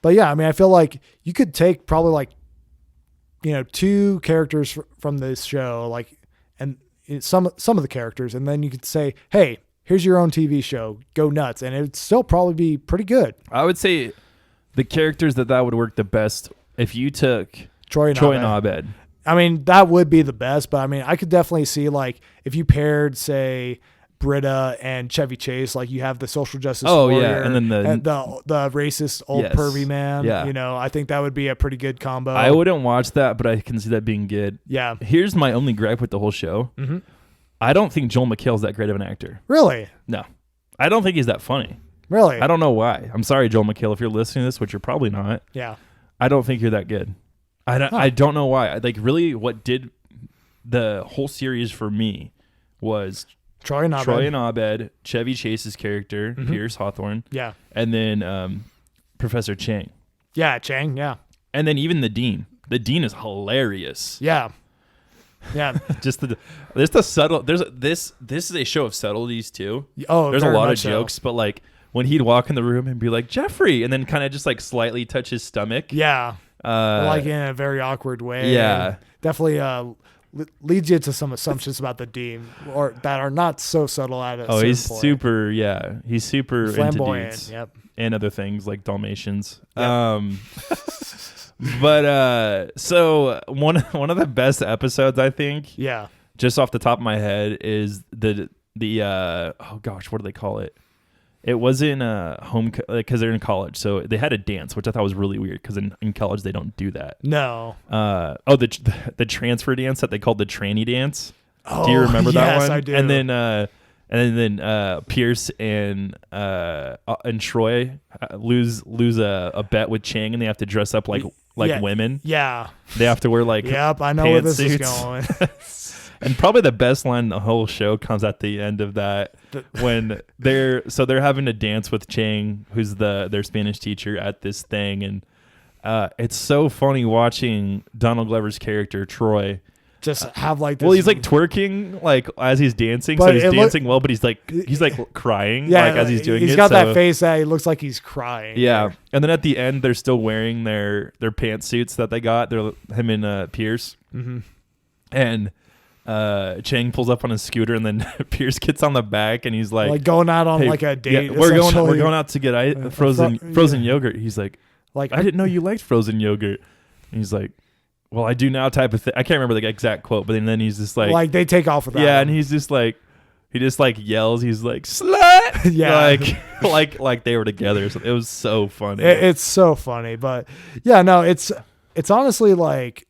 but yeah, I mean, I feel like you could take probably like, you know, 2 characters from this show, like, and some of the characters, and then you could say, hey, here's your own TV show, go nuts, and it'd still probably be pretty good. I would say the characters that would work the best if you took Troy and Abed. I mean, that would be the best, but I mean, I could definitely see like if you paired, say, Britta and Chevy Chase, like you have the social justice warrior, and then the racist old pervy man. Yeah. You know, I think that would be a pretty good combo. I wouldn't watch that, but I can see that being good. Yeah. Here's my only gripe with the whole show. Mm-hmm. I don't think Joel McHale's that great of an actor. Really? No. I don't think he's that funny. Really? I don't know why. I'm sorry, Joel McHale, if you're listening to this, which you're probably not. Yeah. I don't think you're that good. I don't know why. Like, really, what did the whole series for me was Troy and Abed, Chevy Chase's character, Pierce Hawthorne. Yeah. And then Professor Chang. Yeah, Chang, yeah. And then even the Dean. The Dean is hilarious. Yeah. Yeah. Just the subtle this is a show of subtleties too. Oh, there's a lot of jokes, but like when he'd walk in the room and be like, Jeffrey, and then kind of just like slightly touch his stomach. Yeah. Like in a very awkward way. Yeah. Definitely leads you to some assumptions about the Dean, or that are not so subtle at a certain he's point. he's super flamboyant, into dudes. Yep. And other things like Dalmatians. Yep. But so one of the best episodes, I think, just off the top of my head, is the oh gosh, what do they call it? It wasn't home, because they're in college, so they had a dance, which I thought was really weird because in college they don't do that. No. The transfer dance that they called the tranny dance. Oh, do you remember that one? Yes, I do. And then Pierce and Troy lose a bet with Chang, and they have to dress up like women. Yeah. They have to wear like yep, I know where this is going. And probably the best line in the whole show comes at the end of that when they're having to dance with Chang, who's their Spanish teacher, at this thing, and it's so funny watching Donald Glover's character Troy just have like this. Well, he's like twerking like as he's dancing, so he's dancing well, but he's like crying like as he's doing it. He's got that face that he looks like he's crying. Yeah. And then at the end they're still wearing their pantsuits that they got. They're him and Pierce. Mm-hmm. And Chang pulls up on his scooter, and then Pierce gets on the back, and he's like going out on hey, like a date. Yeah, we're going out to get frozen yogurt. He's like I didn't know you liked frozen yogurt. And he's like, well, I do now, type of thing. I can't remember the exact quote, but then he's just like they take off with that. Yeah, and he's just like. He just like yells. He's like slut. Yeah, like they were together. It was so funny. It's so funny, but yeah, no, it's honestly like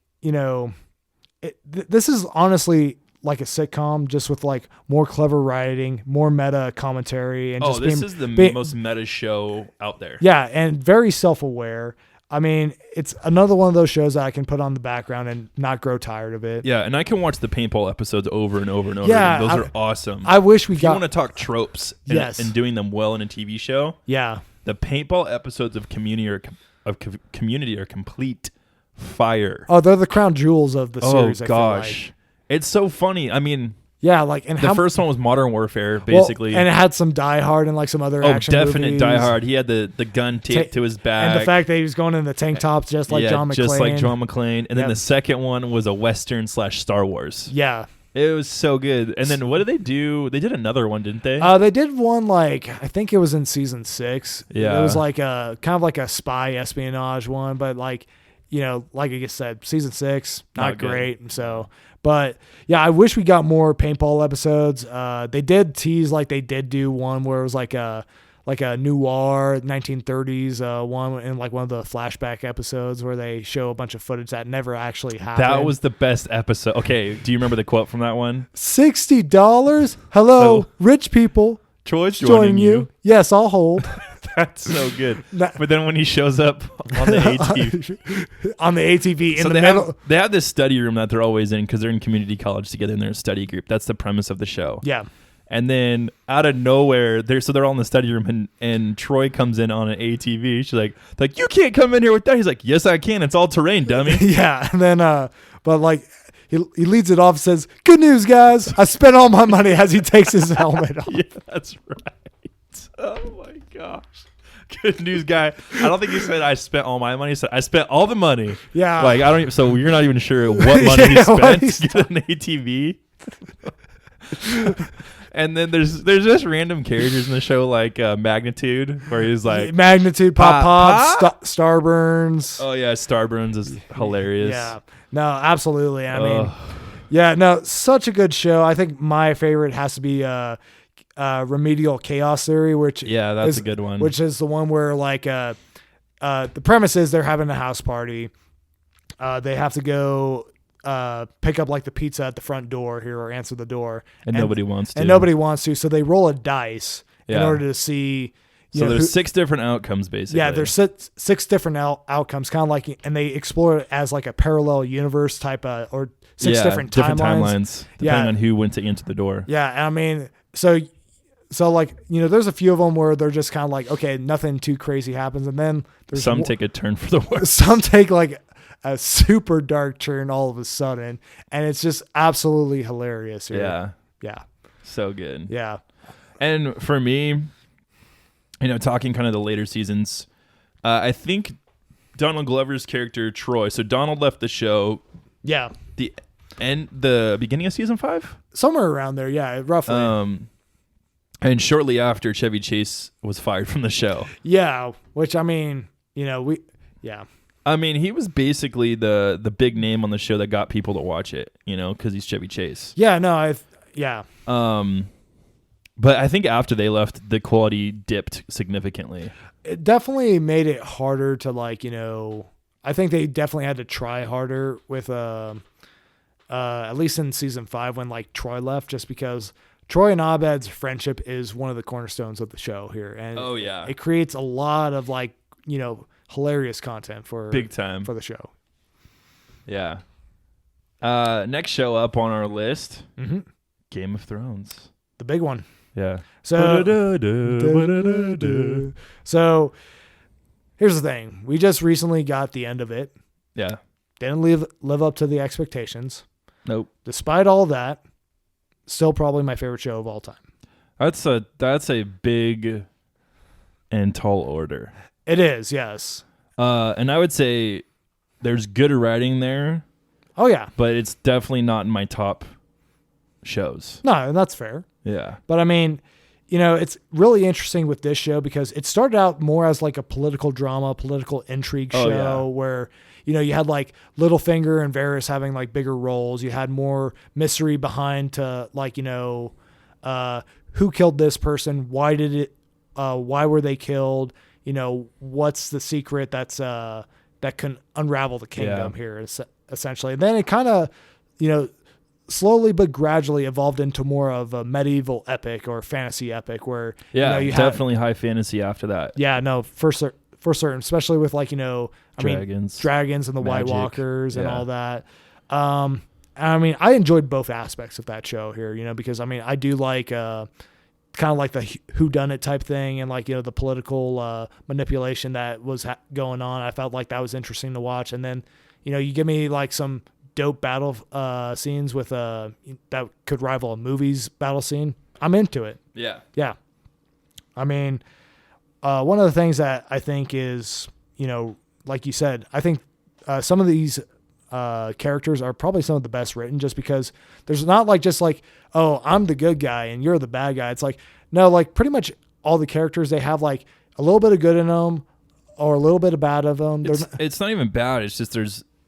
this is honestly like a sitcom, just with like more clever writing, more meta commentary, and this is the most meta show out there. Yeah, and very self-aware. I mean, it's another one of those shows that I can put on the background and not grow tired of it. Yeah, and I can watch the paintball episodes over and over and over again. Those are awesome. I wish if you want to talk tropes and doing them well in a TV show. Yeah. The paintball episodes of Community are complete fire. Oh, they're the crown jewels of the series. Oh, gosh. It's so funny. I mean... Yeah, and the first one was Modern Warfare, basically, and it had some Die Hard and like some other action movies. Definite Die Hard. He had the gun taped to his back, and the fact that he was going in the tank tops just like John McClane. just like John McClane. And then the second one was a Western / Star Wars. Yeah, it was so good. And then what did they do? They did another one, didn't they? They did one I think it was in season 6. Yeah, it was like a kind of like a spy espionage one, but like I said, season 6 not great. So. But yeah, I wish we got more paintball episodes. They did tease they did do one where it was like a noir 1930s one in one of the flashback episodes where they show a bunch of footage that never actually happened. That was the best episode. Okay, do you remember the quote from that one? $60? Hello, rich people. Troy's joining you. Yes, I'll hold. That's so good. But then when he shows up on the ATV, they have this study room that they're always in because they're in community college together and they're a study group. That's the premise of the show. Yeah. And then out of nowhere, they're all in the study room, and Troy comes in on an ATV. She's like, you can't come in here with that. He's like, yes, I can. It's all terrain, dummy. Yeah. And then, but he leads it off, says, good news, guys. I spent all my money, as he takes his helmet off. Yeah, that's right. Oh my gosh. Good news, guy. I don't think he said I spent all my money. He said I spent all the money. Yeah. I don't even, so you're not even sure what money he spent to get an ATV. And then there's just random characters in the show like Magnitude, where he's like Magnitude, Pop, Starburns. Oh yeah, Starburns is hilarious. Yeah. No, absolutely. I mean, yeah, no, such a good show. I think my favorite has to be Remedial Chaos Theory, which that's a good one. Which is the one where the premise is they're having a house party. They have to go pick up the pizza at the front door here or answer the door, and nobody wants to. And nobody wants to, so they roll a dice in order to see. So there's 6 different outcomes basically. Yeah, there's six different outcomes, kind of and they explore it as a parallel universe type or 6 different timelines depending on who went to answer the door. Yeah, and I mean so there's a few of them where they're just kind of okay, nothing too crazy happens, and then there's some take a turn for the worse. Some take a super dark turn all of a sudden, and it's just absolutely hilarious here. Yeah, so good. Yeah, and for me, talking kind of the later seasons, I think Donald Glover's character Troy. So Donald left the show. Yeah, the beginning of season 5, somewhere around there. Yeah, roughly. And shortly after, Chevy Chase was fired from the show. Yeah, which I mean, I mean, he was basically the big name on the show that got people to watch it, because he's Chevy Chase. Yeah, no, but I think after they left, the quality dipped significantly. It definitely made it harder to I think they definitely had to try harder with at least in season 5 when Troy left, just because Troy and Abed's friendship is one of the cornerstones of the show here, and it creates a lot of hilarious content for big time for the show. Yeah. Next show up on our list, Game of Thrones, the big one. Yeah. So here's the thing: we just recently got the end of it. Yeah. Didn't live up to the expectations. Nope. Despite all that, still probably my favorite show of all time. That's a big and tall order. It is, yes. And I would say there's good writing there. Oh yeah, but it's definitely not in my top shows. No, and that's fair. Yeah. But I mean, it's really interesting with this show because it started out more as like a political drama, political intrigue show where, you had like Littlefinger and Varys having like bigger roles. You had more mystery behind to like, who killed this person? Why were they killed? What's the secret that can unravel the kingdom here essentially. And then it kind of, slowly but gradually evolved into more of a medieval epic or fantasy epic where you definitely high fantasy after that. Yeah, no, for certain, especially with like dragons and the White Walkers and all that. I mean, I enjoyed both aspects of that show here, because I mean, I do like kind of like the whodunit type thing and like the political manipulation that was going on. I felt like that was interesting to watch, and then you give me like some dope battle scenes with that could rival a movie's battle scene. I'm into it. Yeah. I mean, one of the things that I think is, like you said, I think some of these characters are probably some of the best written just because there's not like just like, oh, I'm the good guy and you're the bad guy. It's like, no, like pretty much all the characters, they have like a little bit of good in them or a little bit of bad of them. It's not even bad. It's just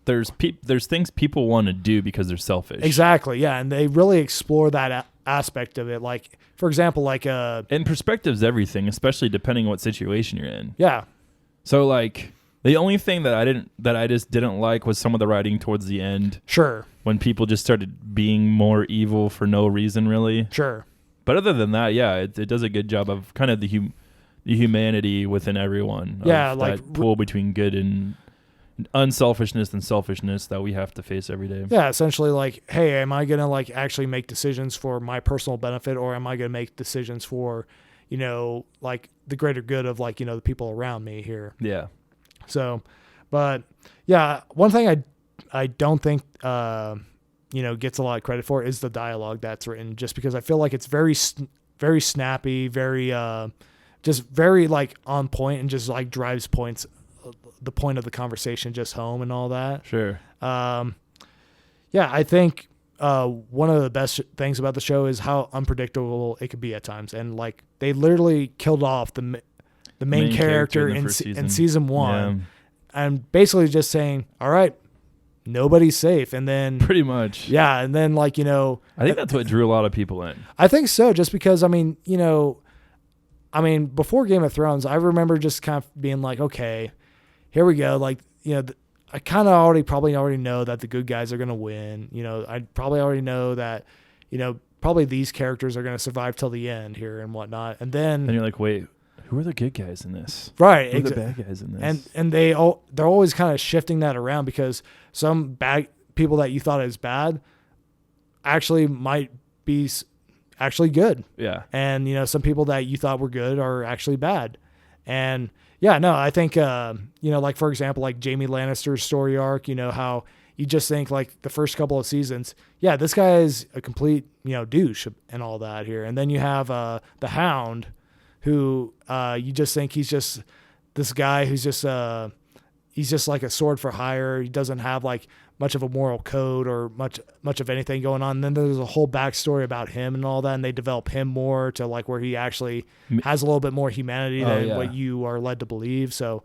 there's things people want to do because they're selfish. Exactly. Yeah. And they really explore that aspect of it. Like, for example, like, and perspective's everything, especially depending on what situation you're in. Yeah. So like the only thing that I just didn't like was some of the writing towards the end. Sure. When people just started being more evil for no reason, really. Sure. But other than that, yeah, it does a good job of kind of the humanity within everyone. Yeah. Like that pull between good and unselfishness and selfishness that we have to face every day. Yeah, essentially like, hey, am I going to like actually make decisions for my personal benefit or am I going to make decisions for, like the greater good of like, the people around me here. Yeah. So, but yeah, one thing I don't think, gets a lot of credit for is the dialogue that's written just because I feel like it's very, very snappy, very, just very like on point and just like drives the point of the conversation just home and all that. Sure. Yeah, I think one of the best things about the show is how unpredictable it could be at times. And like they literally killed off the main character in season 1 and basically just saying, all right, nobody's safe. And then pretty much. Yeah. And then like, I think that's what drew a lot of people in. I think so. Just because, I mean, before Game of Thrones, I remember just kind of being like, okay, here we go. Like, I kind of probably already know that the good guys are going to win. I probably already know that, probably these characters are going to survive till the end here and whatnot. And then you're like, wait, who are the good guys in this? Right. Who are the bad guys in this? And they're always kind of shifting that around because some bad people that you thought is bad actually might be actually good. Yeah. And, some people that you thought were good are actually bad. And yeah, no, I think, like, for example, like Jaime Lannister's story arc, how you just think like the first couple of seasons, yeah, this guy is a complete, douche and all that here. And then you have the Hound who you just think he's just this guy who's just he's just like a sword for hire. He doesn't have like much of a moral code or much of anything going on. And then there's a whole backstory about him and all that, and they develop him more to like where he actually has a little bit more humanity than what you are led to believe. So,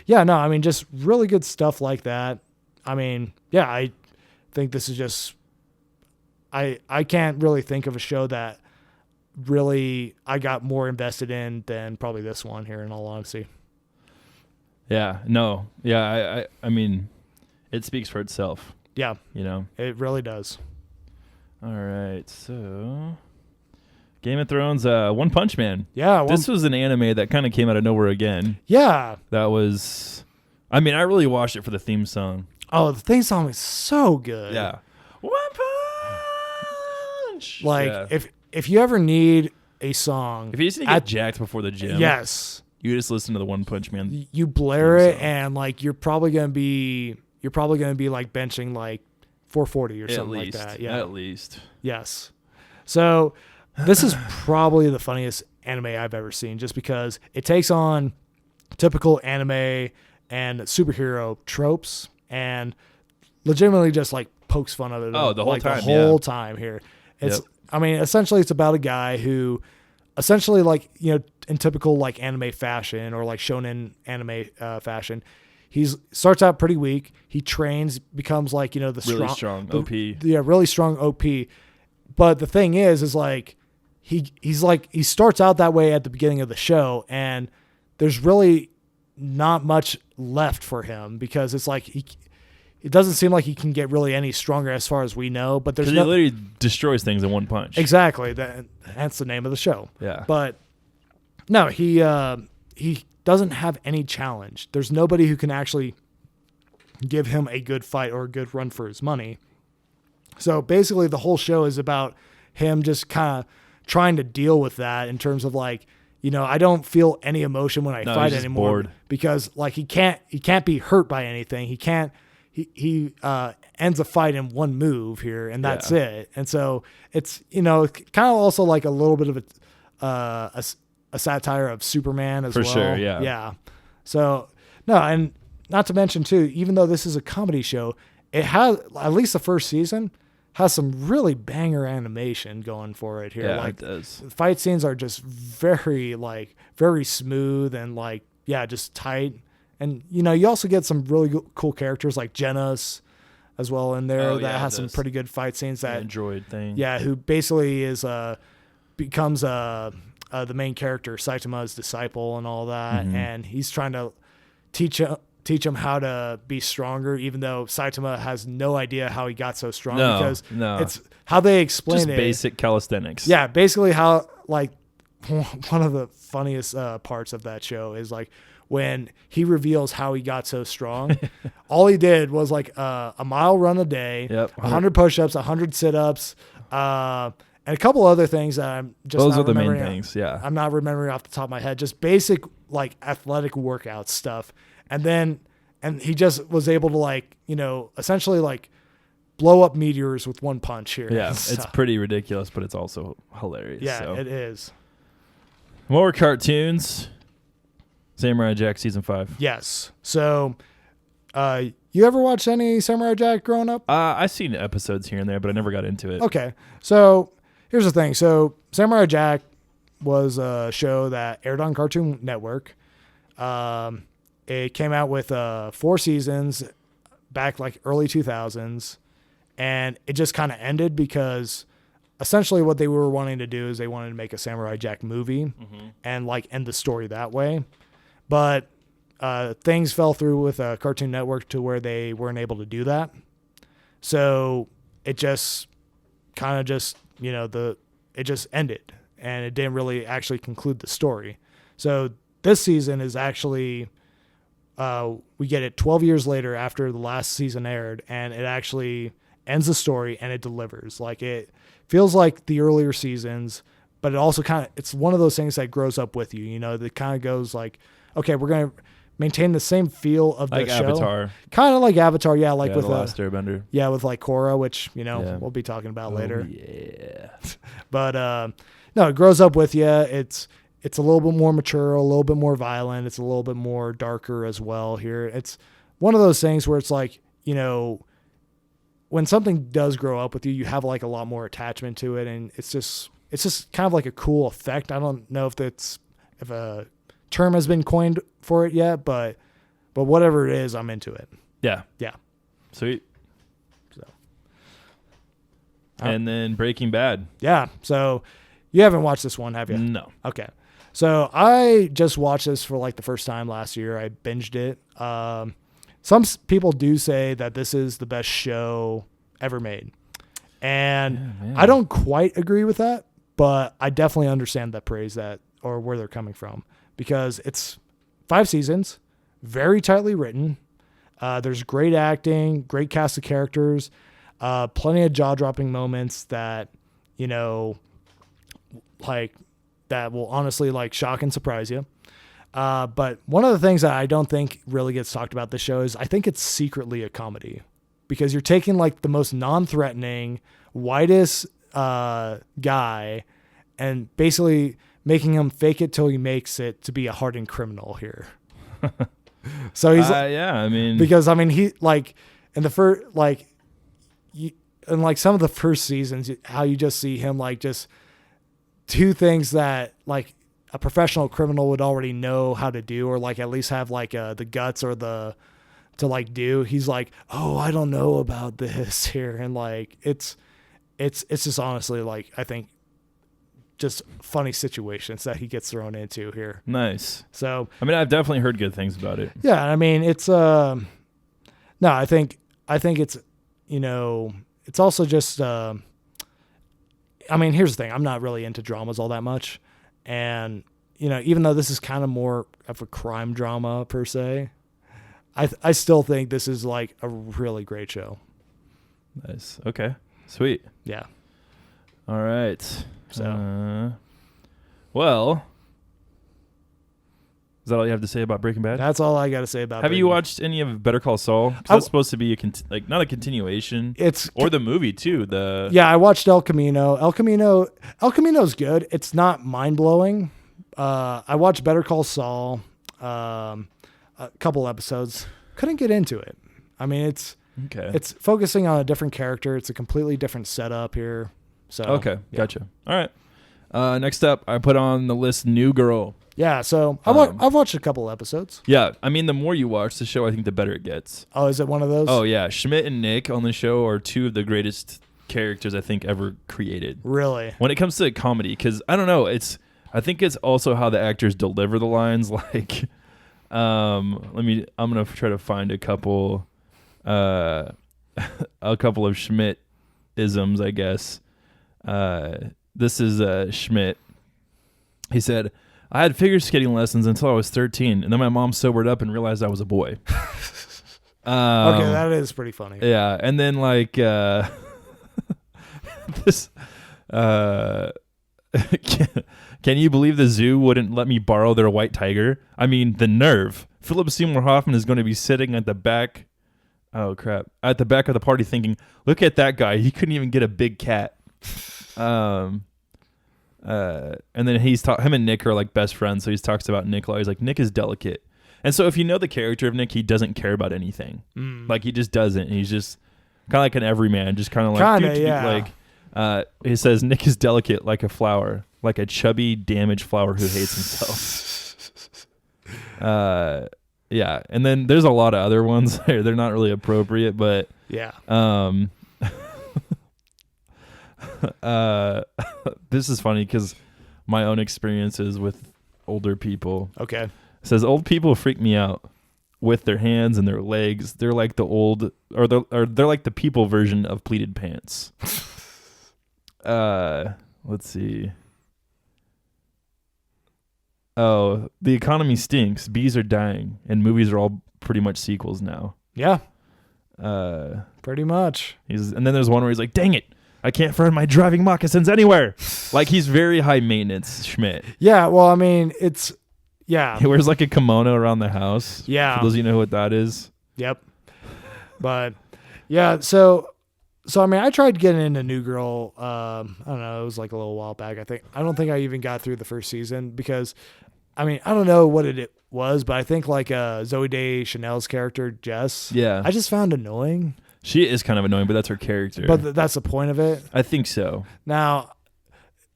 yeah, no, I mean, just really good stuff like that. I mean, yeah, I think this is just I can't really think of a show that really I got more invested in than probably this one here, in all honesty. Yeah, no, yeah, I mean, it speaks for itself. Yeah. It really does. All right. So Game of Thrones, One Punch Man. Yeah. This was an anime that kind of came out of nowhere again. Yeah. That was, I mean, I really watched it for the theme song. Oh, the theme song is so good. Yeah. One Punch. Like, if you ever need a song. If you just need to get jacked before the gym. Yes. You just listen to the One Punch Man. You blare it and like you're probably gonna be like benching like 440 or something like that. Yeah. At least. Yes. So this is probably the funniest anime I've ever seen, just because it takes on typical anime and superhero tropes and legitimately just like pokes fun of it. Oh, the whole like time. The whole time here. It's I mean, essentially it's about a guy who essentially like, in typical like anime fashion or like shonen anime fashion, starts out pretty weak. He trains, becomes like, the really strong OP. Yeah, really strong OP. But the thing is like he's like he starts out that way at the beginning of the show, and there's really not much left for him because it's like it doesn't seem like he can get really any stronger as far as we know. But there's he literally destroys things in one punch. Exactly. That's the name of the show. Yeah. But no, he doesn't have any challenge. There's nobody who can actually give him a good fight or a good run for his money. So basically the whole show is about him just kind of trying to deal with that in terms of like, I don't feel any emotion when I fight anymore bored. Because like he can't be hurt by anything. He ends a fight in one move here and that's it. And so it's, kind of also like a little bit of a satire of Superman as well. For sure, yeah. Yeah. So, no, and not to mention, too, even though this is a comedy show, it has, at least the first season, has some really banger animation going for it here. Yeah, like, it does. The fight scenes are just very smooth and, like, yeah, just tight. And, you also get some really cool characters like Genos as well in there that has some pretty good fight scenes. That Android thing. Yeah, who basically becomes the main character, Saitama's disciple and all that, and he's trying to teach him how to be stronger, even though Saitama has no idea how he got so strong because it's how they explain just it. Basic calisthenics. Yeah, basically how like one of the funniest parts of that show is like when he reveals how he got so strong. All he did was like a mile run a day, 100 push-ups, 100 sit-ups, and a couple other things that I'm just those are the main things. Yeah, I'm not remembering off the top of my head. Just basic like athletic workout stuff, and he just was able to like essentially like blow up meteors with one punch here. Yeah, it's pretty ridiculous, but it's also hilarious. Yeah, so. It is. More cartoons. Samurai Jack season 5. Yes. So, you ever watched any Samurai Jack growing up? I've seen episodes here and there, but I never got into it. Okay. So here's the thing. So Samurai Jack was a show that aired on Cartoon Network. It came out with 4 seasons back like early 2000s, and it just kind of ended because essentially what they were wanting to do is they wanted to make a Samurai Jack movie and like end the story that way. But things fell through with Cartoon Network to where they weren't able to do that. So it just kind of just, it just ended and it didn't really actually conclude the story. So this season is actually, we get it 12 years later after the last season aired, and it actually ends the story and it delivers. Like it feels like the earlier seasons, but it also it's one of those things that grows up with you, that kind of goes like, okay, we're going to maintain the same feel of the show. Like Avatar. Kind of like Avatar, yeah. Like with The Last Airbender. Yeah, with like Korra, which, we'll be talking about later. Yeah. But no, it grows up with you. It's a little bit more mature, a little bit more violent. It's a little bit more darker as well here. It's one of those things where it's like, when something does grow up with you, you have like a lot more attachment to it. And it's just kind of like a cool effect. I don't know if a term has been coined for it yet, but whatever it is, I'm into it. Yeah. Yeah. Sweet. So. And then Breaking Bad. Yeah. So you haven't watched this one, have you? No. Okay. So I just watched this for like the first time last year. I binged it. Some people do say that this is the best show ever made. And I don't quite agree with that, but I definitely understand that praise or where they're coming from, because it's 5 seasons, very tightly written. There's great acting, great cast of characters, plenty of jaw-dropping moments that, like that will honestly like shock and surprise you. But one of the things that I don't think really gets talked about this show is I think it's secretly a comedy, because you're taking like the most non-threatening, whitest guy and basically making him fake it till he makes it to be a hardened criminal here. So he's yeah, I mean, because he like in the first like in like some of the first seasons, how you just see him like just do things that like a professional criminal would already know how to do, or like at least have like the guts or to like do. He's like, oh, I don't know about this here, and like it's just honestly like I think just funny situations that he gets thrown into here. Nice. So I mean, I've definitely heard good things about it. Yeah, I mean it's no, I think it's it's also just I mean, here's the thing, I'm not really into dramas all that much. And, even though this is kind of more of a crime drama per se, I still think this is like a really great show. Nice. Okay. Sweet. Yeah. All right. So, well, is that all you have to say about Breaking Bad? That's all I got to say about. Have you watched any of Better Call Saul? 'Cause that's supposed to be not a continuation. Or the movie too. I watched El Camino. El Camino's good. It's not mind blowing. I watched Better Call Saul. A couple episodes. Couldn't get into it. I mean, it's focusing on a different character. It's a completely different setup here. So okay, gotcha. All right. Next up, I put on the list New Girl. Yeah, so I've watched a couple episodes. Yeah, I mean, the more you watch the show, I think the better it gets. Oh, is it one of those? Oh, yeah. Schmidt and Nick on the show are two of the greatest characters I think ever created. Really? When it comes to comedy, because I don't know, I think it's also how the actors deliver the lines. Like, I'm gonna try to find a couple of Schmidt isms, I guess. This is Schmidt. He said, I had figure skating lessons until I was 13, and then my mom sobered up and realized I was a boy. Okay, that is pretty funny. Yeah, and then like this. Can you believe the zoo wouldn't let me borrow their white tiger? I mean, the nerve. Philip Seymour Hoffman is going to be sitting at the back. Oh crap! At the back of the party, thinking, "Look at that guy. He couldn't even get a big cat." And then him and Nick are like best friends, so he talks about Nick. He's like, Nick is delicate, and so if you know the character of Nick, he doesn't care about anything. Like he just doesn't. He's just kind of like an everyman, just kind of like he says Nick is delicate like a flower, like a chubby, damaged flower who hates himself. Yeah, and then there's a lot of other ones there. They're not really appropriate, but yeah. This is funny because my own experiences with older people. Okay. It says old people freak me out with their hands and their legs. They're like the old, or they're like the people version of pleated pants. Let's see. Oh, the economy stinks. Bees are dying, and movies are all pretty much sequels now. Yeah. Pretty much. And then there's one where he's like, "Dang it, I can't find my driving moccasins anywhere." Like he's very high maintenance, Schmidt. Yeah. Well, I mean, yeah. He wears like a kimono around the house. Yeah. For those of you know what that is. Yep. But yeah, so I mean, I tried getting into New Girl. I don't know. It was like a little while back. I don't think I even got through the first season because, I mean, I don't know what it was, but I think like Zooey Deschanel's character, Jess. Yeah. I just found annoying. She is kind of annoying, but that's her character. But that's the point of it. I think so. Now,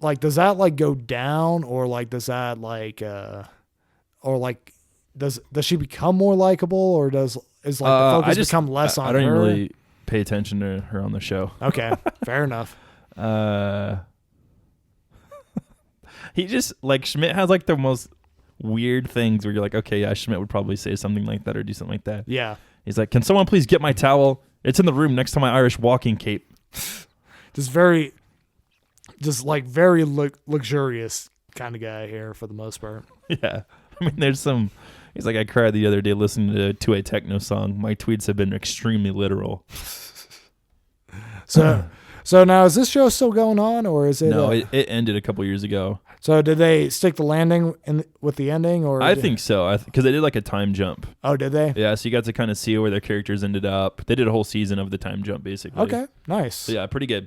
like, does that like go down, or like does that like, or like does she become more likable, or is the focus become less on her? I don't even really pay attention to her on the show. Okay, fair enough. He just like Schmidt has like the most weird things where you're like, okay, yeah, Schmidt would probably say something like that or do something like that. Yeah. He's like, can someone please get my towel? It's in the room next to my Irish walking cape. Very luxurious kind of guy here for the most part. Yeah. I mean, he's like, I cried the other day listening to a techno song. My tweets have been extremely literal. So now is this show still going on, or is it? No, it ended a couple years ago. So did they stick the landing with the ending, or? I think so, because they did like a time jump. Oh, did they? Yeah, so you got to kind of see where their characters ended up. They did a whole season of the time jump, basically. Okay, nice. So yeah, pretty good.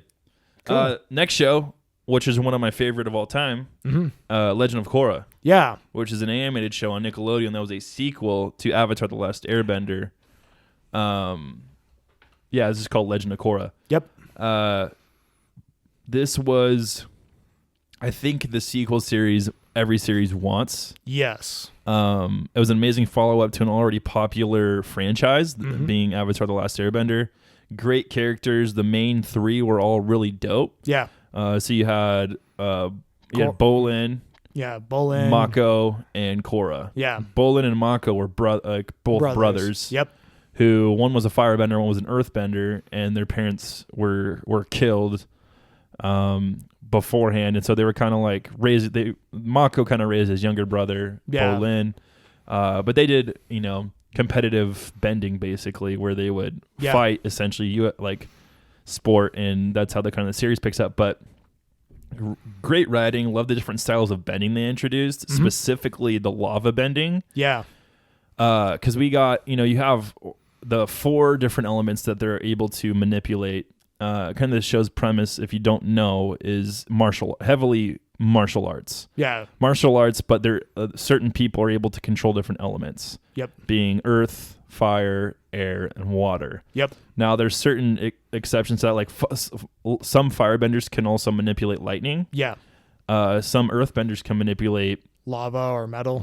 Cool. Next show, which is one of my favorite of all time, Legend of Korra. Yeah. Which is an animated show on Nickelodeon that was a sequel to Avatar: The Last Airbender. Yeah, this is called Legend of Korra. Yep. This was, I think, the sequel series every series wants. Yes. It was an amazing follow-up to an already popular franchise, being Avatar: The Last Airbender. Great characters. The main three were all really dope. Yeah. So you had Bolin. Yeah, Bolin, Mako, and Korra. Yeah. Bolin and Mako were both brothers. Yep. Who, one was a firebender, one was an earthbender, and their parents were killed beforehand, and so they were kind of like raised. Mako kind of raised his younger brother, Bolin, but they did competitive bending basically, where they would fight essentially, like sport, and that's how the kind of the series picks up. But great writing. Love the different styles of bending they introduced, specifically the lava bending. Yeah. Because we got, you have the 4 different elements that they're able to manipulate. Kind of the show's premise, if you don't know, is heavily martial arts. Yeah. Martial arts, but there certain people are able to control different elements. Yep. Being earth, fire, air, and water. Yep. Now, there's certain exceptions to that, like some firebenders can also manipulate lightning. Yeah. Some earthbenders can manipulate lava or metal.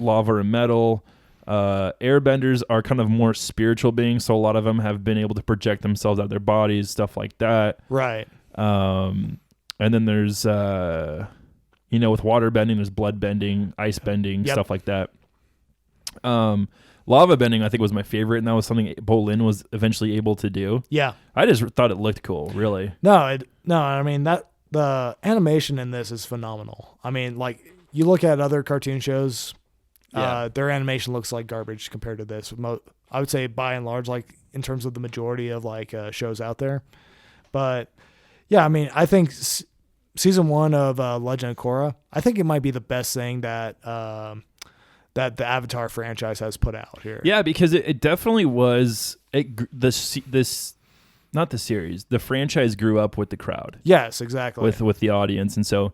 Airbenders are kind of more spiritual beings, so a lot of them have been able to project themselves out of their bodies, stuff like that. Right. And then there's, with water bending, there's blood bending, ice bending, stuff like that. Lava bending, I think, was my favorite, and that was something Bolin was eventually able to do. Yeah. I just thought it looked cool, really. No, I mean, the animation in this is phenomenal. I mean, like, you look at other cartoon shows, their animation looks like garbage compared to this. I would say, by and large, like, in terms of the majority of, like, shows out there. But, yeah, I mean, I think season 1 of Legend of Korra, I think it might be the best thing that the Avatar franchise has put out here. Yeah, because it definitely was not the series. The franchise grew up with the crowd. Yes, exactly. With the audience, and so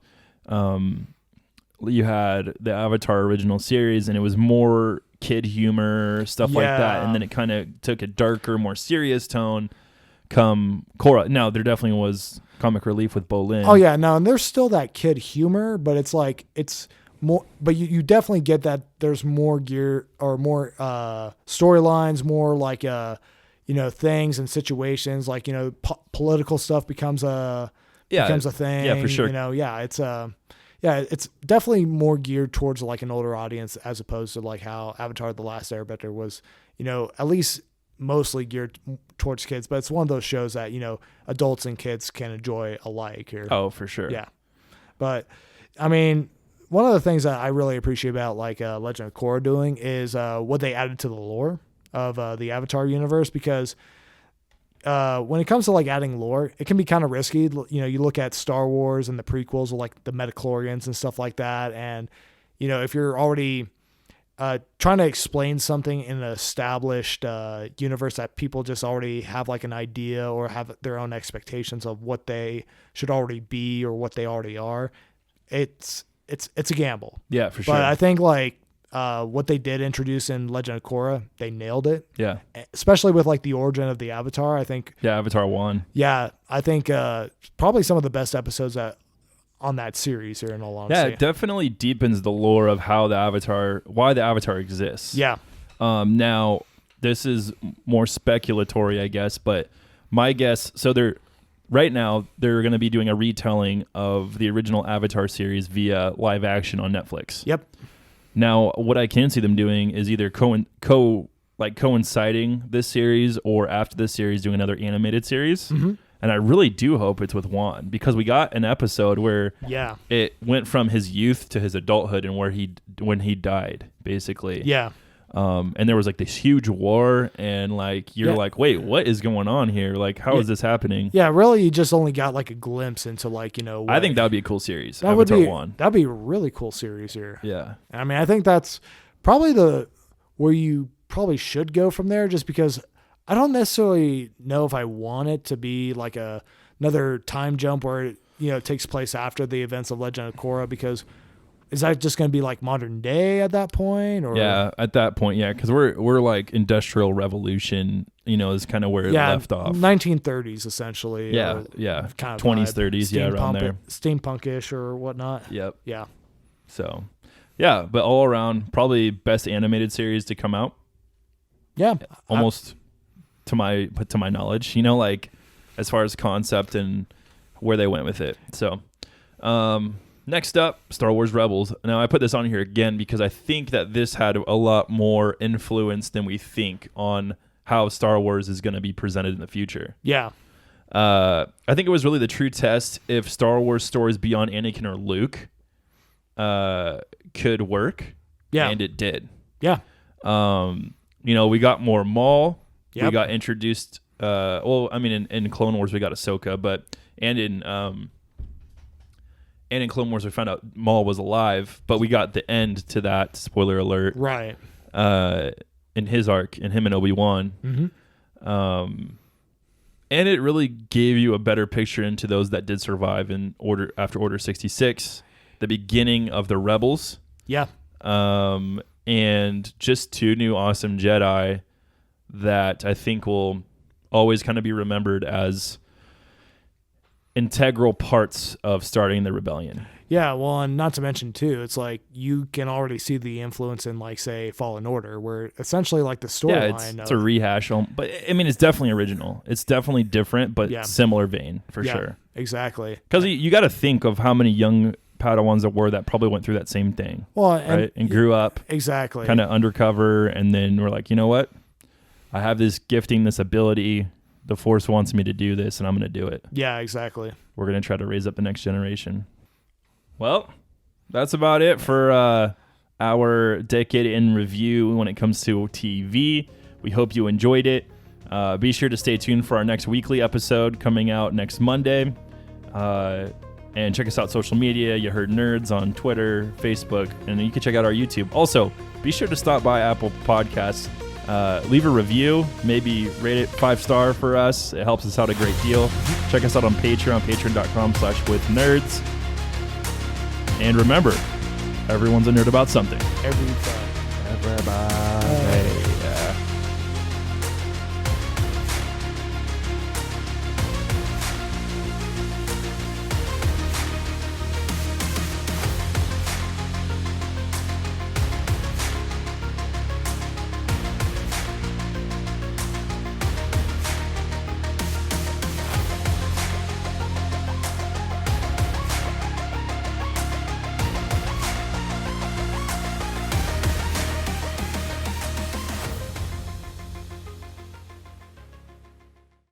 you had the Avatar original series, and it was more kid humor, stuff like that, and then it kind of took a darker, more serious tone. Come Korra. Now there definitely was comic relief with Bolin. Oh yeah, no, and there's still that kid humor, but it's like it's more, but you definitely get that there's more gear or more storylines, more like things and situations, like political stuff becomes a thing. Yeah, for sure. It's definitely more geared towards like an older audience as opposed to like how Avatar: The Last Airbender was, at least mostly geared towards kids. But it's one of those shows that adults and kids can enjoy alike here. Oh, for sure. Yeah, but I mean, one of the things that I really appreciate about like Legend of Korra doing is what they added to the lore of the Avatar universe, because when it comes to like adding lore, it can be kind of risky. You look at Star Wars and the prequels, with like the midichlorians and stuff like that, and if you're already trying to explain something in an established universe that people just already have like an idea or have their own expectations of what they should already be or what they already are, it's a gamble. Yeah, for sure. But I think like what they did introduce in Legend of Korra, they nailed it. Yeah. Especially with like the origin of the Avatar, I think. Yeah, Avatar 1. Yeah, I think probably some of the best episodes on that series here, in all honesty. Yeah, it definitely deepens the lore of why the Avatar exists. Yeah. Now, this is more speculatory, I guess, but my guess, right now, they're going to be doing a retelling of the original Avatar series via live action on Netflix. Yep. Now, what I can see them doing is either coinciding this series, or after this series doing another animated series. Mm-hmm. And I really do hope it's with Juan, because we got an episode where it went from his youth to his adulthood and when he died, basically. Yeah. And there was like this huge war, and like you're like, wait, what is going on here? Like, how is this happening? Yeah, really, you just only got like a glimpse into like I think that would be a cool series. That'd be a really cool series here. Yeah, I mean, I think that's probably where you probably should go from there, just because I don't necessarily know if I want it to be like another time jump where it takes place after the events of Legend of Korra, because Is that just going to be like modern day at that point? Or Yeah, at that point, yeah, because we're like Industrial Revolution, is kind of where it left off. 1930s essentially. Yeah, kind of 20s, 30s, around there. Steampunkish or whatnot. Yep. Yeah. So, yeah, but all around, probably best animated series to come out. Yeah, almost to my knowledge, like as far as concept and where they went with it. So, next up, Star Wars Rebels. Now, I put this on here again because I think that this had a lot more influence than we think on how Star Wars is going to be presented in the future. Yeah. I think it was really the true test if Star Wars stories beyond Anakin or Luke could work. Yeah. And it did. Yeah. We got more Maul. Yep. We got introduced. In Clone Wars we got Ahsoka, and in Clone Wars we found out Maul was alive, but we got the end to that. Spoiler alert! Right. In his arc, in him and Obi-Wan. Mm-hmm. And it really gave you a better picture into those that did survive after Order 66, the beginning of the Rebels. Yeah. And just 2 new awesome Jedi that I think will always kind of be remembered as integral parts of starting the rebellion. Yeah, well, and not to mention too, it's like you can already see the influence in like say Fallen Order, where essentially like the storyline. Yeah, it's a rehash, but I mean it's definitely original. It's definitely different, but similar vein for sure. Exactly. Because you got to think of how many young Padawans there were that probably went through that same thing. Well, and grew up exactly kind of undercover, and then we're like, you know what? I have this gifting, this ability. The Force wants me to do this, and I'm going to do it. Yeah, exactly. We're going to try to raise up the next generation. Well, that's about it for our decade in review when it comes to TV. We hope you enjoyed it. Be sure to stay tuned for our next weekly episode coming out next Monday. And check us out on social media. You heard Nerds on Twitter, Facebook, and you can check out our YouTube. Also, be sure to stop by Apple Podcasts. Leave a review, maybe rate it 5-star for us. It helps us out a great deal. Check us out on Patreon, patreon.com/withnerds. And remember, everyone's a nerd about something. Everybody.